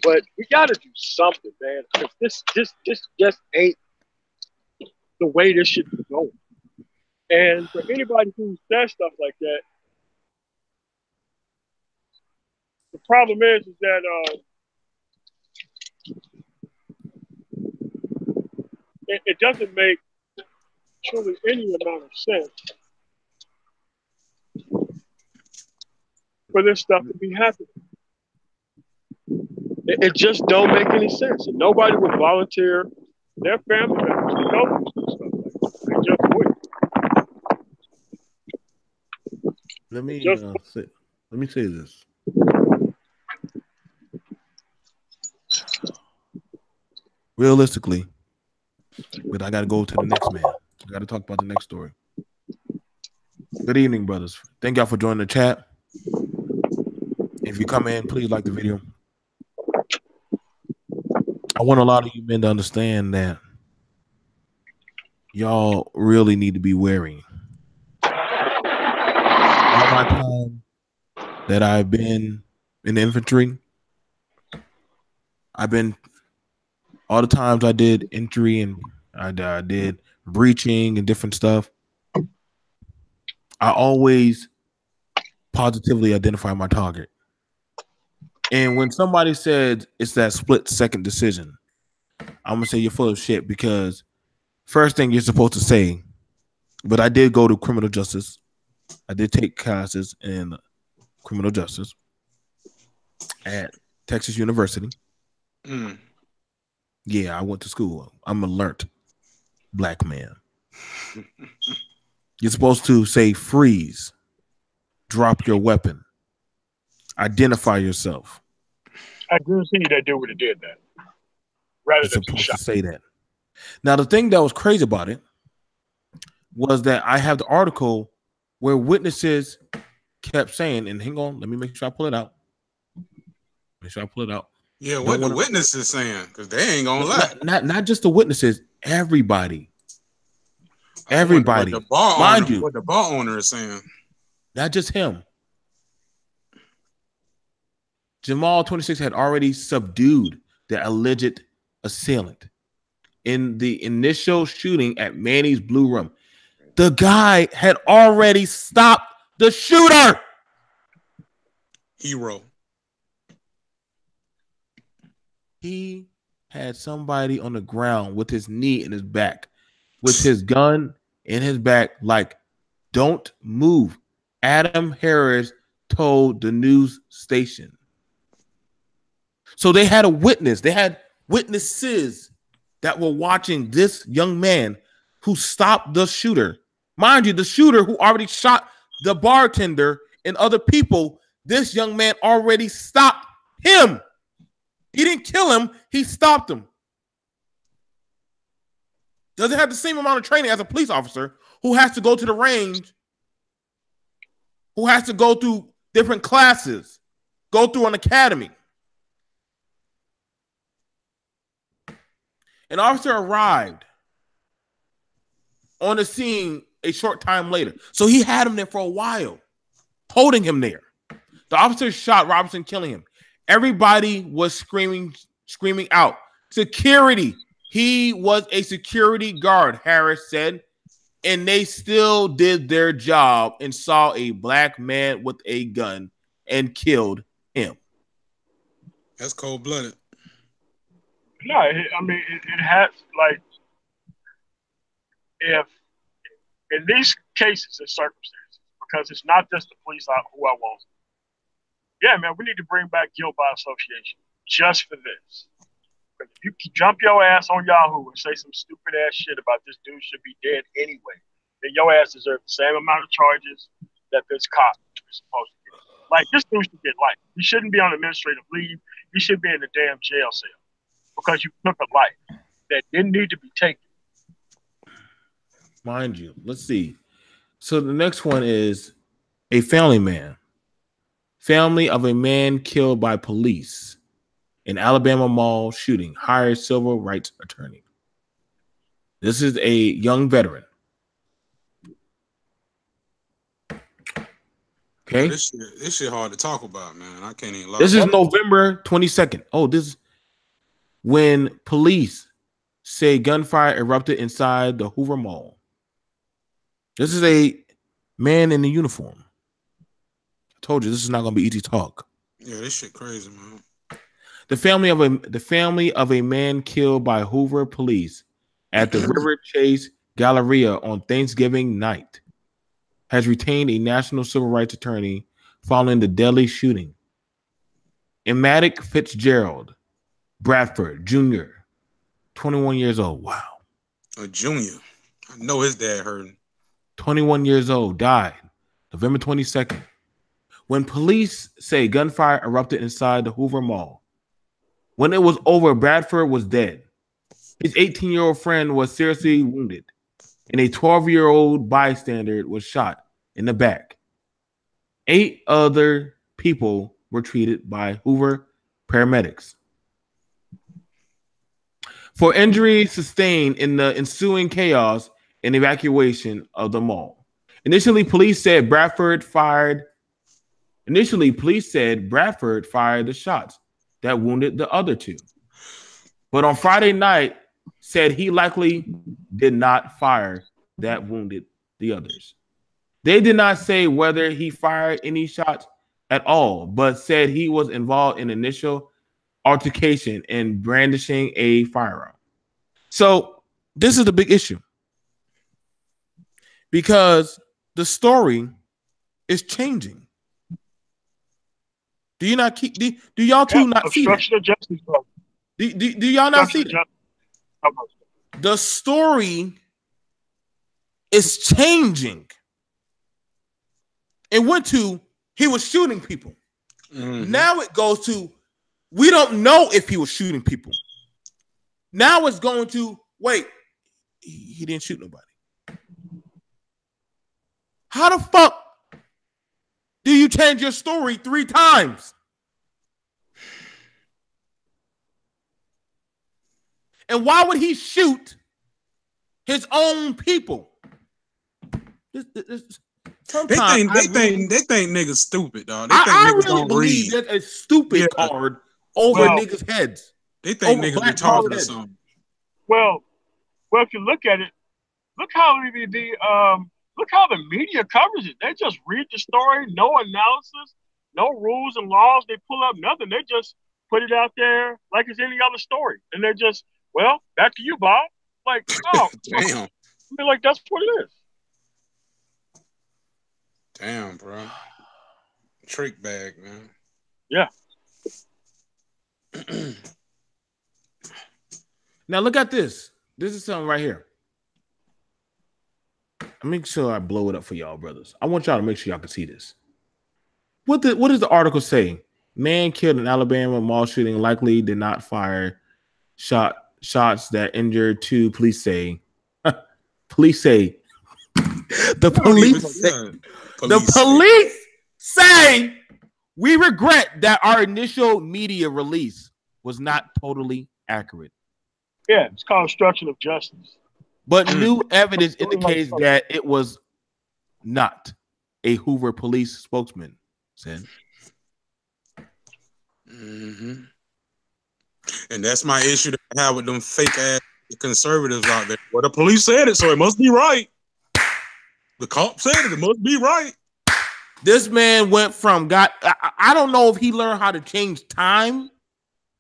But we got to do something, man. This just ain't the way this should be going. And for anybody who says stuff like that, the problem is that it doesn't make truly any amount of sense for this stuff to be happening. It just don't make any sense. And nobody would volunteer their family members to go through stuff like that. They just wouldn't. Let me say this. Realistically, but I got to go to the next man. I got to talk about the next story. Good evening, brothers. Thank y'all for joining the chat. If you come in, please like the video. I want a lot of you men to understand that y'all really need to be wary. All my time that I've been in the infantry, all the times I did entry and I did breaching and different stuff, I always positively identify my target. And when somebody said it's that split-second decision, I'm going to say you're full of shit, because first thing you're supposed to say, but I did go to criminal justice. I did take classes in criminal justice at Texas University. Yeah, I went to school. I'm an alert black man. You're supposed to say freeze, drop your weapon, identify yourself. I guarantee you that dude would have did that. Rather You're than supposed to say that. Now, the thing that was crazy about it was that I have the article where witnesses kept saying, and hang on, let me make sure I pull it out. Make sure I pull it out. Yeah, what the witnesses saying? Because they ain't gonna lie. Not just the witnesses, everybody. Everybody. What the bar owner is saying. Not just him. Jamal 26 had already subdued the alleged assailant in the initial shooting at Manny's Blue Room. The guy had already stopped the shooter. Hero. He had somebody on the ground with his knee in his back, with his gun in his back, like, don't move. Adam Harris told the news station. So they had a witness. They had witnesses that were watching this young man who stopped the shooter. Mind you, the shooter who already shot the bartender and other people, this young man already stopped him. He didn't kill him. He stopped him. Doesn't have the same amount of training as a police officer who has to go to the range, who has to go through different classes, go through an academy. An officer arrived on the scene a short time later. So he had him there for a while, holding him there. The officer shot Robinson, killing him. Everybody was screaming out, security. He was a security guard, Harris said, and they still did their job and saw a black man with a gun and killed him. That's cold-blooded. No, I mean, it has, like, if in these cases and circumstances, because it's not just the police who I want. Yeah, man, we need to bring back guilt by association just for this. If you jump your ass on Yahoo and say some stupid ass shit about this dude should be dead anyway, then your ass deserves the same amount of charges that this cop is supposed to get. Like, this dude should get life. He shouldn't be on administrative leave. He should be in the damn jail cell because you took a life that didn't need to be taken. Mind you, let's see. So the next one is a family man. Family of a man killed by police in Alabama mall shooting, hires civil rights attorney. This is a young veteran. Okay. This shit hard to talk about, man. I can't even lie. This is November 22nd. Oh, this is when police say gunfire erupted inside the Hoover Mall. This is a man in the uniform. I told you this is not going to be easy talk. Yeah, this shit crazy, man. The family of a man killed by Hoover police at the River Chase Galleria on Thanksgiving night has retained a national civil rights attorney following the deadly shooting. Ematic Fitzgerald Bradford Jr., 21 years old. Wow. A junior. I know his dad hurting. 21 years old, died November 22nd. When police say gunfire erupted inside the Hoover Mall. When it was over, Bradford was dead. His 18-year-old friend was seriously wounded, and a 12-year-old bystander was shot in the back. 8 other people were treated by Hoover paramedics for injuries sustained in the ensuing chaos and evacuation of the mall. Initially, police said Bradford fired the shots that wounded the other 2. But on Friday night, said he likely did not fire that wounded the others. They did not say whether he fired any shots at all, but said he was involved in initial altercation and brandishing a firearm. So this is the big issue, because the story is changing. Do you not keep? Do y'all two not see that? Justice, bro. Do y'all not see that? The story is changing. It went to he was shooting people. Mm-hmm. Now it goes to we don't know if he was shooting people. Now it's going to wait. He didn't shoot nobody. How the fuck do you change your story 3 times? And why would he shoot his own people? They think niggas stupid, dog. They think I niggas really don't believe read. that's a stupid card over niggas' heads. They think niggas retarded or something. Well, if you look at it, look how the media covers it. They just read the story, no analysis, no rules and laws. They pull up nothing. They just put it out there like it's any other story, and they're just, well, back to you, Bob. Like, oh, damn. I mean, like that's what it is. Damn, bro. Trick bag, man. Yeah. Now look at this. This is something right here. I'll make sure I blow it up for y'all, brothers. I want y'all to make sure y'all can see this. What does the article say? Man killed in Alabama mall shooting, likely did not fire shots that injured 2. Police say. Police say. The police say we regret that our initial media release was not totally accurate. Yeah, it's called obstruction of justice. But new evidence indicates that it was not, a Hoover police spokesman said. Mm-hmm. And that's my issue that I have with them fake ass conservatives out there. Well, the police said it, so it must be right. The cop said it must be right. This man went from I don't know if he learned how to change time,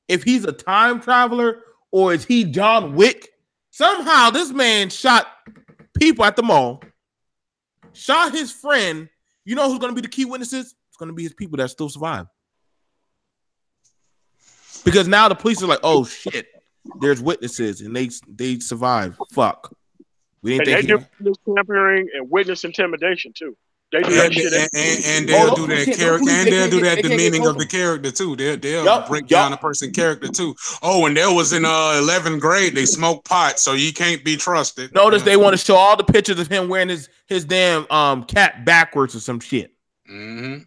if he's a time traveler, or is he John Wick? Somehow this man shot people at the mall, shot his friend. You know who's going to be the key witnesses? It's going to be his people that still survive. Because now the police are like, oh shit, there's witnesses and they survive. Fuck. We didn't think they do witness tampering and witness intimidation too. They do that shit. And they'll do that character, and they'll do that demeaning of the character too. They'll break down a person's character too. Oh, and there was in 11th grade, they smoked pot, so you can't be trusted. Notice they want to show all the pictures of him wearing his damn cap backwards or some shit. Mm-hmm.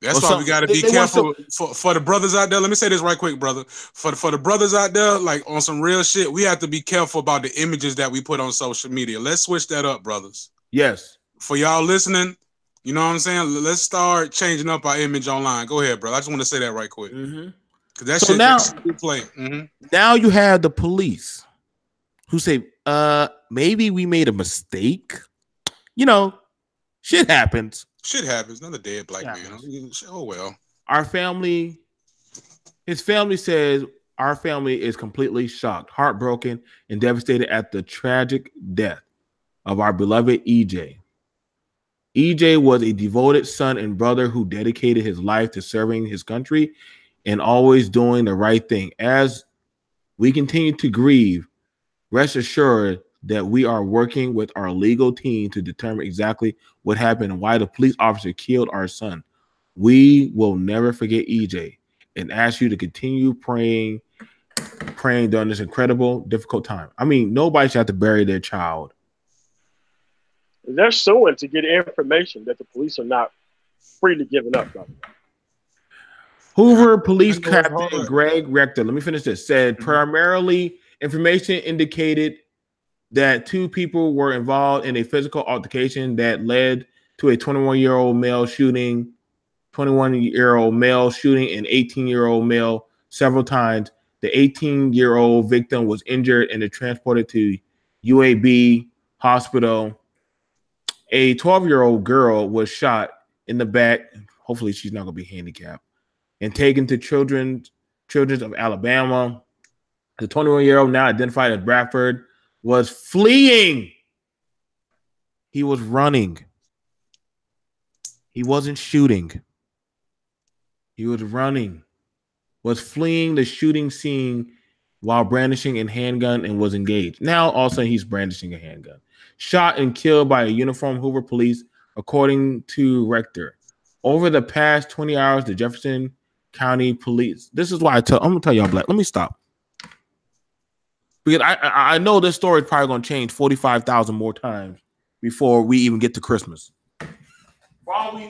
That's why we got to be careful for the brothers out there. Let me say this right quick, brother. For the brothers out there, like on some real shit, we have to be careful about the images that we put on social media. Let's switch that up, brothers. Yes. For y'all listening, you know what I'm saying? Let's start changing up our image online. Go ahead, bro. I just want to say that right quick. Because that shit that's a good play. Now you have the police who say, maybe we made a mistake. You know, shit happens. Shit happens. Another dead black man. Oh, well. His family says, our family is completely shocked, heartbroken, and devastated at the tragic death of our beloved EJ. EJ was a devoted son and brother who dedicated his life to serving his country and always doing the right thing. As we continue to grieve, rest assured that we are working with our legal team to determine exactly what happened and why the police officer killed our son. We will never forget EJ and ask you to continue praying during this incredible, difficult time. I mean, nobody should have to bury their child. They're suing to get information that the police are not freely giving up. Hoover Police Captain Greg Rector, let me finish this, said primarily information indicated that two people were involved in a physical altercation that led to a 21-year-old male shooting, an 18-year-old male several times. The 18-year-old victim was injured and transported to UAB hospital. A 12-year-old girl was shot in the back. Hopefully she's not going to be handicapped. And taken to Children's of Alabama. The 21-year-old, now identified as Bradford, was fleeing. He was running. He wasn't shooting. He was running. Was fleeing the shooting scene while brandishing a handgun and was engaged. Now, all of a sudden, he's brandishing a handgun. Shot and killed by a uniformed Hoover police, according to Rector. Over the past 20 hours, the Jefferson County Police. This is why I'm going to tell y'all, Black. Let me stop. Because I know this story is probably going to change 45,000 more times before we even get to Christmas. For all we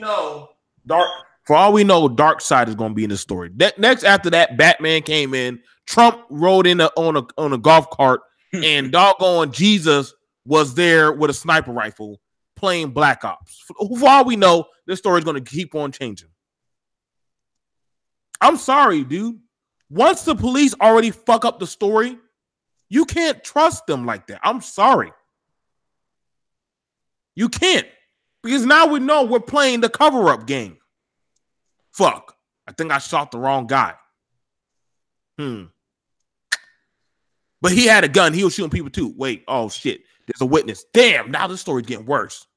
know, Dark Side is going to be in this story. Next, after that, Batman came in. Trump rode in on a golf cart, and doggone Jesus was there with a sniper rifle playing Black Ops. For all we know, this story is going to keep on changing. I'm sorry, dude. Once the police already fuck up the story, you can't trust them like that. I'm sorry. You can't. Because now we know we're playing the cover-up game. Fuck. I think I shot the wrong guy. But he had a gun. He was shooting people too. Wait. Oh, shit. There's a witness. Damn. Now this story's getting worse.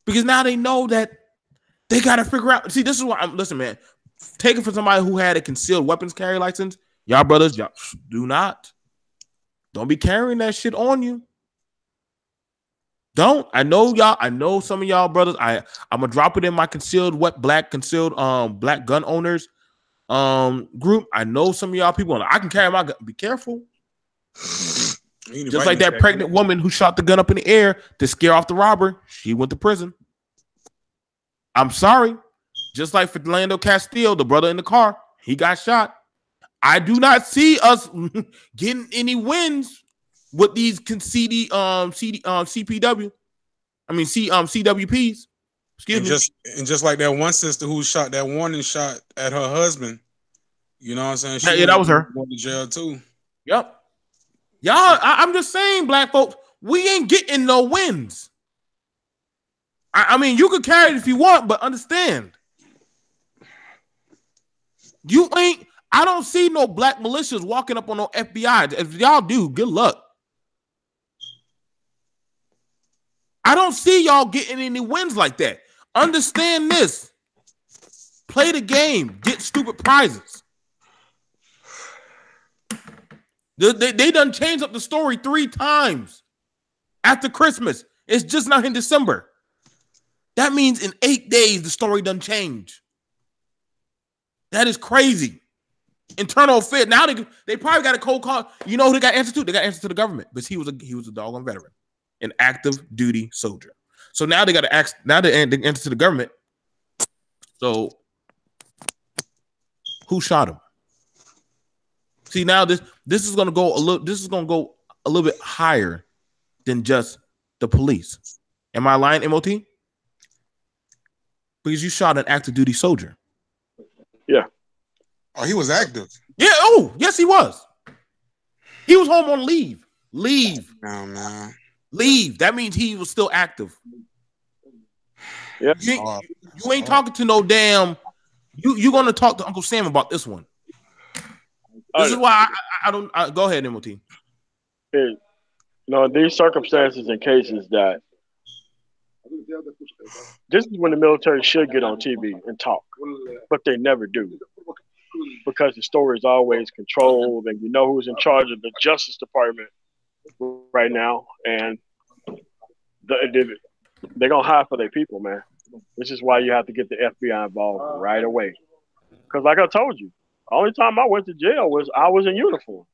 Because now they know that they got to figure out. See, this is why listen, man. Take it from somebody who had a concealed weapons carry license. Y'all brothers, y'all don't be carrying that shit on you. Don't. I know some of y'all brothers. I'm gonna drop it in my black gun owners group. I know some of y'all people. I can carry my gun. Be careful. Just like that pregnant woman who shot the gun up in the air to scare off the robber. She went to prison. I'm sorry. Just like Philando Castile, the brother in the car, he got shot. I do not see us getting any wins with these CPW. I mean CWPs. Excuse me. Just like that one sister who shot that warning shot at her husband. You know what I'm saying? Yeah, that was her. Going to jail too. Yep. Y'all, I'm just saying, Black folks, we ain't getting no wins. I mean, you could carry it if you want, but understand, you ain't. I don't see no black militias walking up on no FBI. If y'all do, good luck. I don't see y'all getting any wins like that. Understand this. Play the game. Get stupid prizes. They done changed up the story 3 times after Christmas. It's just not in December. That means in 8 days, the story done change. That is crazy. Internal affairs. Now they probably got a cold call. You know who they got answer to? They got answer to the government, because he was a doggone veteran, an active duty soldier. So now they got to ask. Now they enter to the government. So who shot him? See, now this is going to go a little. This is going to go a little bit higher than just the police. Am I lying, MOT? Because you shot an active duty soldier. Yeah. Oh, he was active. Yeah. Oh, yes, he was. He was home on leave. Leave. No, man. Leave. That means he was still active. Yeah. You ain't talking to no damn. You're gonna talk to Uncle Sam about this one. This is why I don't go ahead, MOT. In these circumstances and cases that this is when the military should get on TV and talk, but they never do because the story is always controlled, and you know who's in charge of the Justice Department right now, and they're gonna hide for their people, man. This is why you have to get the FBI involved right away. Because, like I told you, the only time I went to jail was I was in uniform.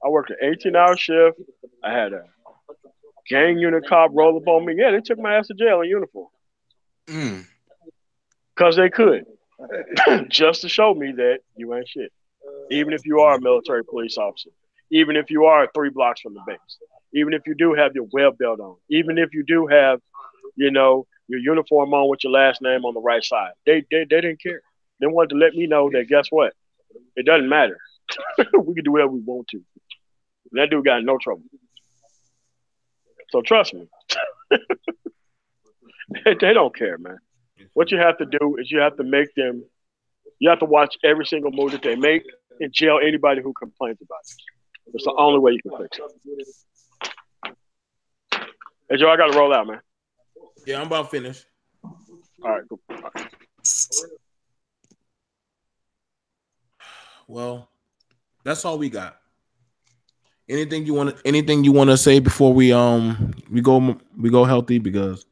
I worked an 18-hour shift. I had a gang unit cop roll up on me. Yeah, they took my ass to jail in uniform. Because they could. Just to show me that you ain't shit. Even if you are a military police officer. Even if you are 3 blocks from the base. Even if you do have your web belt on. Even if you do have, your uniform on with your last name on the right side. They didn't care. They wanted to let me know that, guess what? It doesn't matter. We can do whatever we want to. And that dude got in no trouble. So trust me. They don't care, man. What you have to do is you have to watch every single move that they make and jail anybody who complains about it. It's the only way you can fix it. Hey, Joe, I got to roll out, man. Yeah, I'm about finished. All right, cool. All right. Well, that's all we got. Anything you want to say before we go healthy? Because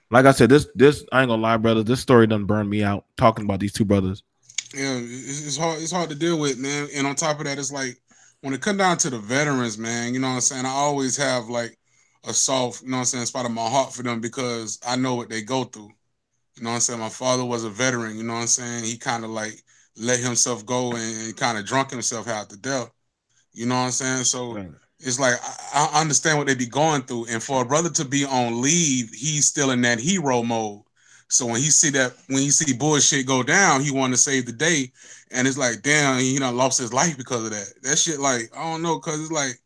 like I said, this I ain't gonna lie, brother. This story done burned me out talking about these 2 brothers. Yeah, it's hard. It's hard to deal with, man. And on top of that, it's like when it comes down to the veterans, man. You know what I'm saying? I always have like a soft, spot in my heart for them because I know what they go through. You know what I'm saying? My father was a veteran. You know what I'm saying? He kind of like let himself go and kind of drunk himself out to death. You know what I'm saying? So right. It's like I understand what they be going through. And for a brother to be on leave, he's still in that hero mode. So when he see bullshit go down, he want to save the day. And it's like, damn, he lost his life because of that. That shit, like, I don't know, because it's like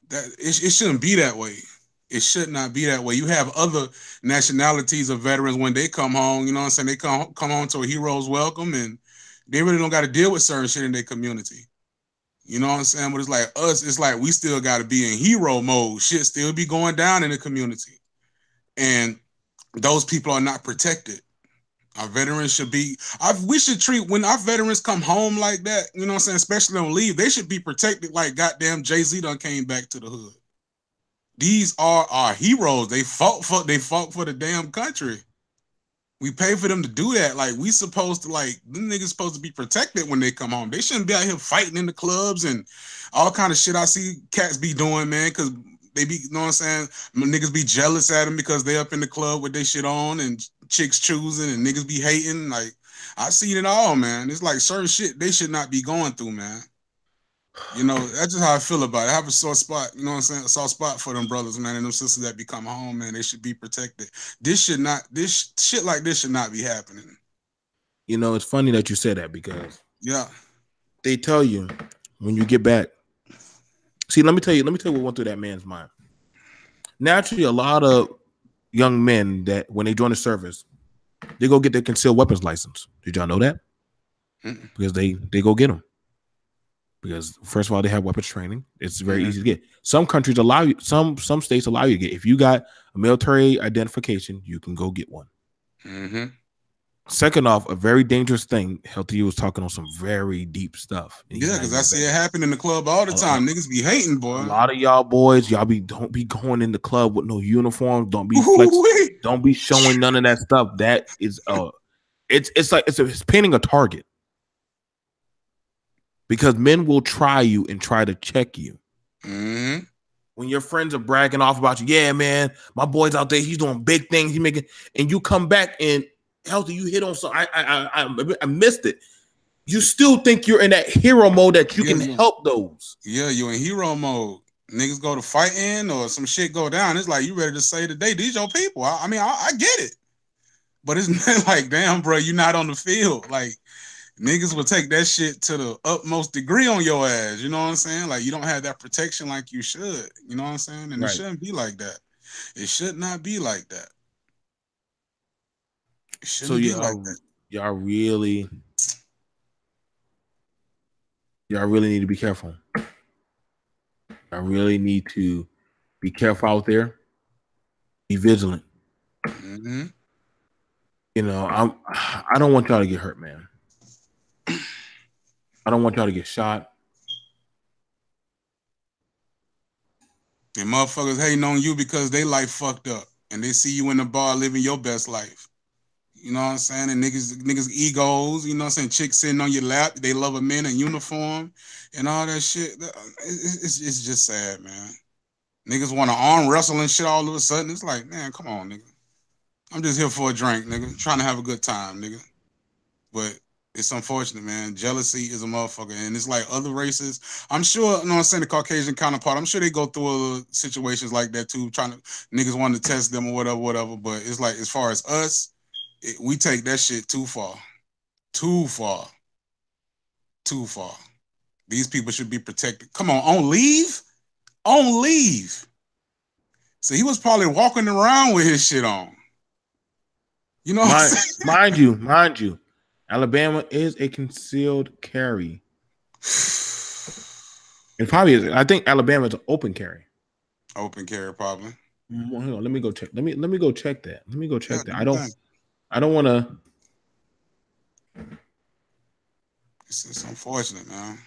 that. It shouldn't be that way. It should not be that way. You have other nationalities of veterans when they come home. You know what I'm saying? They come home to a hero's welcome, and they really don't got to deal with certain shit in their community. You know what I'm saying? But it's like us, it's like we still got to be in hero mode. Shit still be going down in the community. And those people are not protected. Our veterans should be, we should treat, when our veterans come home like that, you know what I'm saying, especially on leave, they should be protected like goddamn Jay-Z done came back to the hood. These are our heroes. They fought for the damn country. We pay for them to do that. Like, we supposed to, like, them niggas supposed to be protected when they come home. They shouldn't be out here fighting in the clubs and all kind of shit I see cats be doing, man, because they be, you know what I'm saying, niggas be jealous at them because they up in the club with their shit on and chicks choosing and niggas be hating. Like, I seen it all, man. It's like certain shit they should not be going through, man. You know, that's just how I feel about it. I have a sore spot, you know what I'm saying? A soft spot for them brothers, man, and them sisters that become home, man. They should be protected. This shit like this should not be happening. You know, it's funny that you said that because yeah, they tell you when you get back. See, let me tell you what went through that man's mind. Naturally, a lot of young men that when they join the service, they go get their concealed weapons license. Did y'all know that? Mm-mm. Because they go get them. Because first of all, they have weapons training. It's very easy to get. Some countries allow you, some states allow you to get. If you got a military identification, you can go get one. Mm-hmm. Second off, a very dangerous thing. Healthy was talking on some very deep stuff. Yeah, because I see it happen in the club all the time. Niggas be hating, boy. A lot of y'all boys, don't be going in the club with no uniform. Don't be flexing. Don't be showing none of that stuff. That is it's painting a target. Because men will try you and try to check you. Mm-hmm. when your friends are bragging off about you, yeah, man, my boy's out there, he's doing big things, he making, and you come back and healthy, you hit on something. I missed it. You still think you're in that hero mode that you can help those. Yeah, you in hero mode. Niggas go to fighting or some shit go down. It's like you ready to say today, these your people. I mean, I get it. But it's not like, damn, bro, you're not on the field. Like, niggas will take that shit to the utmost degree on your ass. You know what I'm saying? Like, you don't have that protection like you should. You know what I'm saying? And It shouldn't be like that. It should not be like that. It shouldn't be like that. Y'all really need to be careful. I really need to be careful out there. Be vigilant. Mm-hmm. You know, I don't want y'all to get hurt, man. I don't want y'all to get shot. And motherfuckers hating on you because they life fucked up and they see you in the bar living your best life. You know what I'm saying? And niggas egos, you know what I'm saying? Chicks sitting on your lap, they love a man in uniform and all that shit. It's just sad, man. Niggas want to arm wrestle and shit all of a sudden. It's like, man, come on, nigga. I'm just here for a drink, nigga. Trying to have a good time, nigga. But it's unfortunate, man. Jealousy is a motherfucker. And it's like other races. I'm sure, you know what I'm saying, the Caucasian counterpart, I'm sure they go through situations like that too, niggas wanting to test them or whatever. But it's like, as far as us, we take that shit too far. Too far. Too far. These people should be protected. Come on leave? On leave. So he was probably walking around with his shit on. You know what I'm saying? Mind you, Alabama is a concealed carry. It probably is. I think Alabama is an open carry. Open carry, probably. Hang on, let me go check. Let me go check that. Let me go check that. I don't want to. It's unfortunate, man.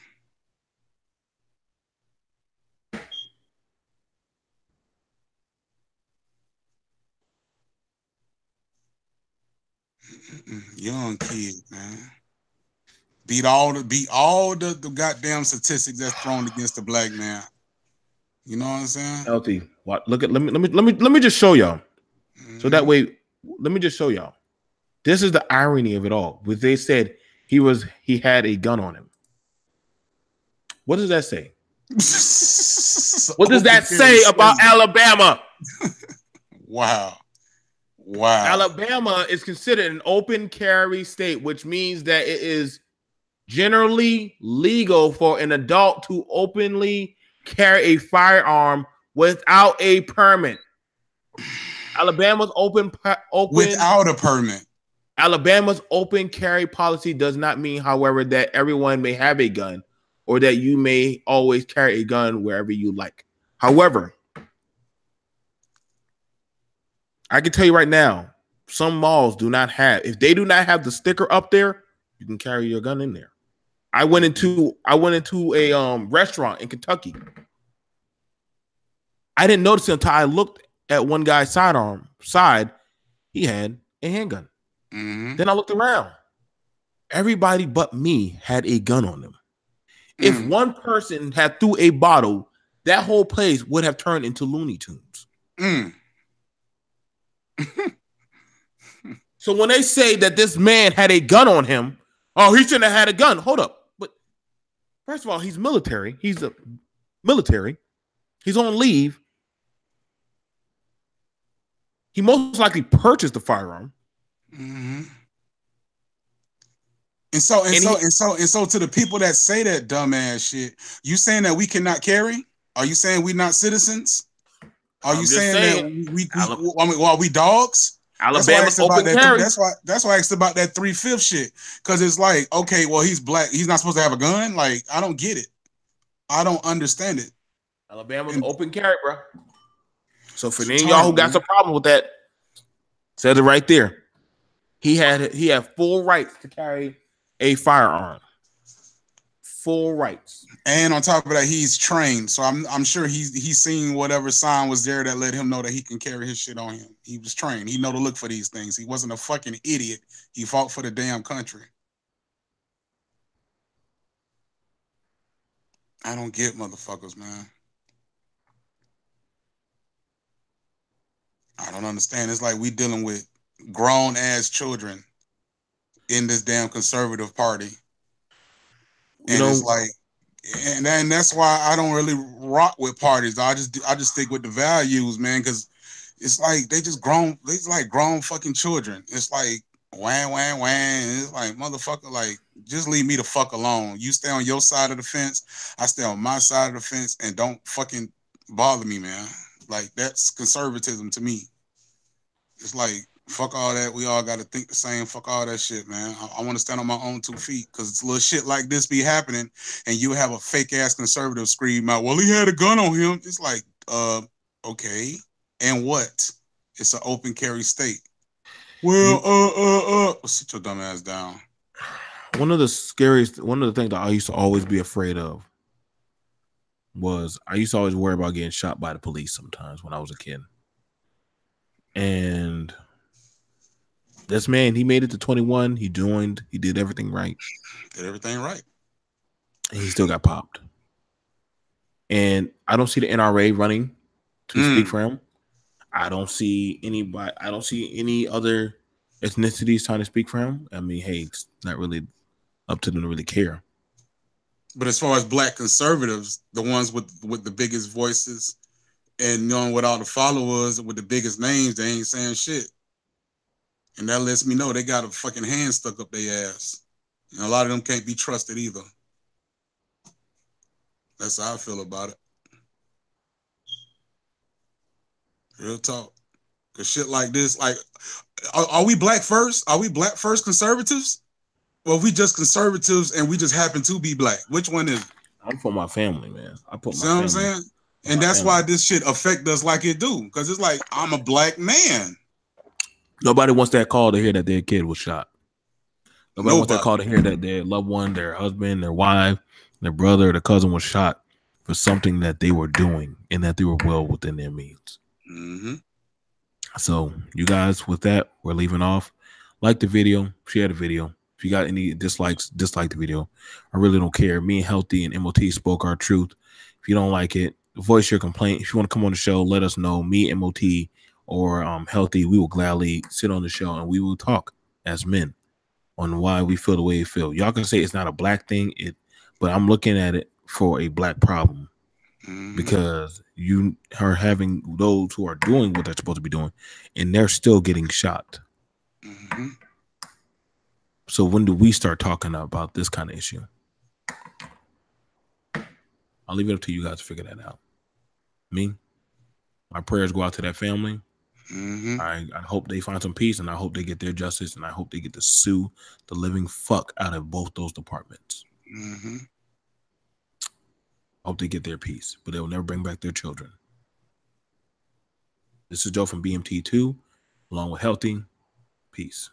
Young kid, man. Beat all the goddamn statistics that's thrown against the black man. You know what I'm saying? Healthy. What? Look at let me just show y'all. So that way, let me just show y'all. This is the irony of it all. But they said he had a gun on him. What does that say? What does that say about Alabama? Wow. Alabama is considered an open carry state, which means that it is generally legal for an adult to openly carry a firearm without a permit. Alabama's open without a permit. Alabama's open carry policy does not mean, however, that everyone may have a gun or that you may always carry a gun wherever you like. However, I can tell you right now, some malls do not have, if they do not have the sticker up there, you can carry your gun in there. I went into a restaurant in Kentucky. I didn't notice it until I looked at one guy's side. He had a handgun. Mm-hmm. Then I looked around. Everybody but me had a gun on them. If one person had threw a bottle, that whole place would have turned into Looney Tunes. So when they say that this man had a gun on him, oh, he shouldn't have had a gun. Hold up. But first of all, he's military. He's a military. He's on leave. He most likely purchased the firearm. Mm-hmm. And so to the people that say that dumbass shit, you saying that we cannot carry? Are you saying we not citizens? Are you saying that are we dogs? Alabama's open carry. That's why I asked about that 3/5 shit. Because it's like, okay, well, he's black. He's not supposed to have a gun. Like, I don't get it. I don't understand it. Alabama's open carry, bro. So for any of y'all who got some problem with that, said it right there. He had full rights to carry a firearm. Full rights. And on top of that, he's trained. So I'm sure he's seen whatever sign was there that let him know that he can carry his shit on him. He was trained. He know to look for these things. He wasn't a fucking idiot. He fought for the damn country. I don't get motherfuckers, man. I don't understand. It's like we dealing with grown ass children in this damn conservative party, and it's like, and that's why I don't really rock with parties. I just stick with the values, man, because it's like they just grown. They like grown fucking children. It's like wham wham wham. It's like motherfucker, like just leave me the fuck alone. You stay on your side of the fence. I stay on my side of the fence, and don't fucking bother me, man. Like that's conservatism to me. It's like, fuck all that. We all got to think the same. Fuck all that shit, man. I want to stand on my own 2 feet because it's little shit like this be happening, and you have a fake ass conservative scream out, "Well, he had a gun on him." It's like, okay, and what? It's an open carry state. Well, sit your dumb ass down. One of the things that I used to always be afraid of was I used to always worry about getting shot by the police sometimes when I was a kid. And this man, he made it to 21. He joined. He did everything right. Did everything right. And he still got popped. And I don't see the NRA running to speak for him. I don't see anybody. I don't see any other ethnicities trying to speak for him. I mean, hey, it's not really up to them to really care. But as far as black conservatives, the ones with the biggest voices and knowing what all the followers with the biggest names, they ain't saying shit. And that lets me know they got a fucking hand stuck up their ass. And a lot of them can't be trusted either. That's how I feel about it. Real talk. Cause shit like this, like, are we black first? Are we black first conservatives? Well, we just conservatives and we just happen to be black. Which one is it? I'm for my family, man. I put my See what I'm saying? And that's why this shit affect us like it do. Because it's like, I'm a black man. Nobody wants that call to hear that their kid was shot. Nobody wants that call to hear that their loved one, their husband, their wife, their brother, their cousin was shot for something that they were doing and that they were well within their means. Mm-hmm. So you guys, with that, we're leaving off. Like the video, share the video. If you got any dislikes, dislike the video. I really don't care. Me and Healthy and MOT spoke our truth. If you don't like it, voice your complaint. If you want to come on the show, let us know. Me, MOT, or Healthy, we will gladly sit on the show and we will talk as men on why we feel the way we feel. Y'all can say it's not a black thing, but I'm looking at it for a black problem. Because you are having those who are doing what they're supposed to be doing, and they're still getting shot. Mm-hmm. So when do we start talking about this kind of issue? I'll leave it up to you guys to figure that out. Me, my prayers go out to that family. Mm-hmm. I hope they find some peace, and I hope they get their justice, and I hope they get to sue the living fuck out of both those departments. Mm-hmm. Hope they get their peace, but they will never bring back their children. This is Joe from BMT2, along with Healthy. Peace.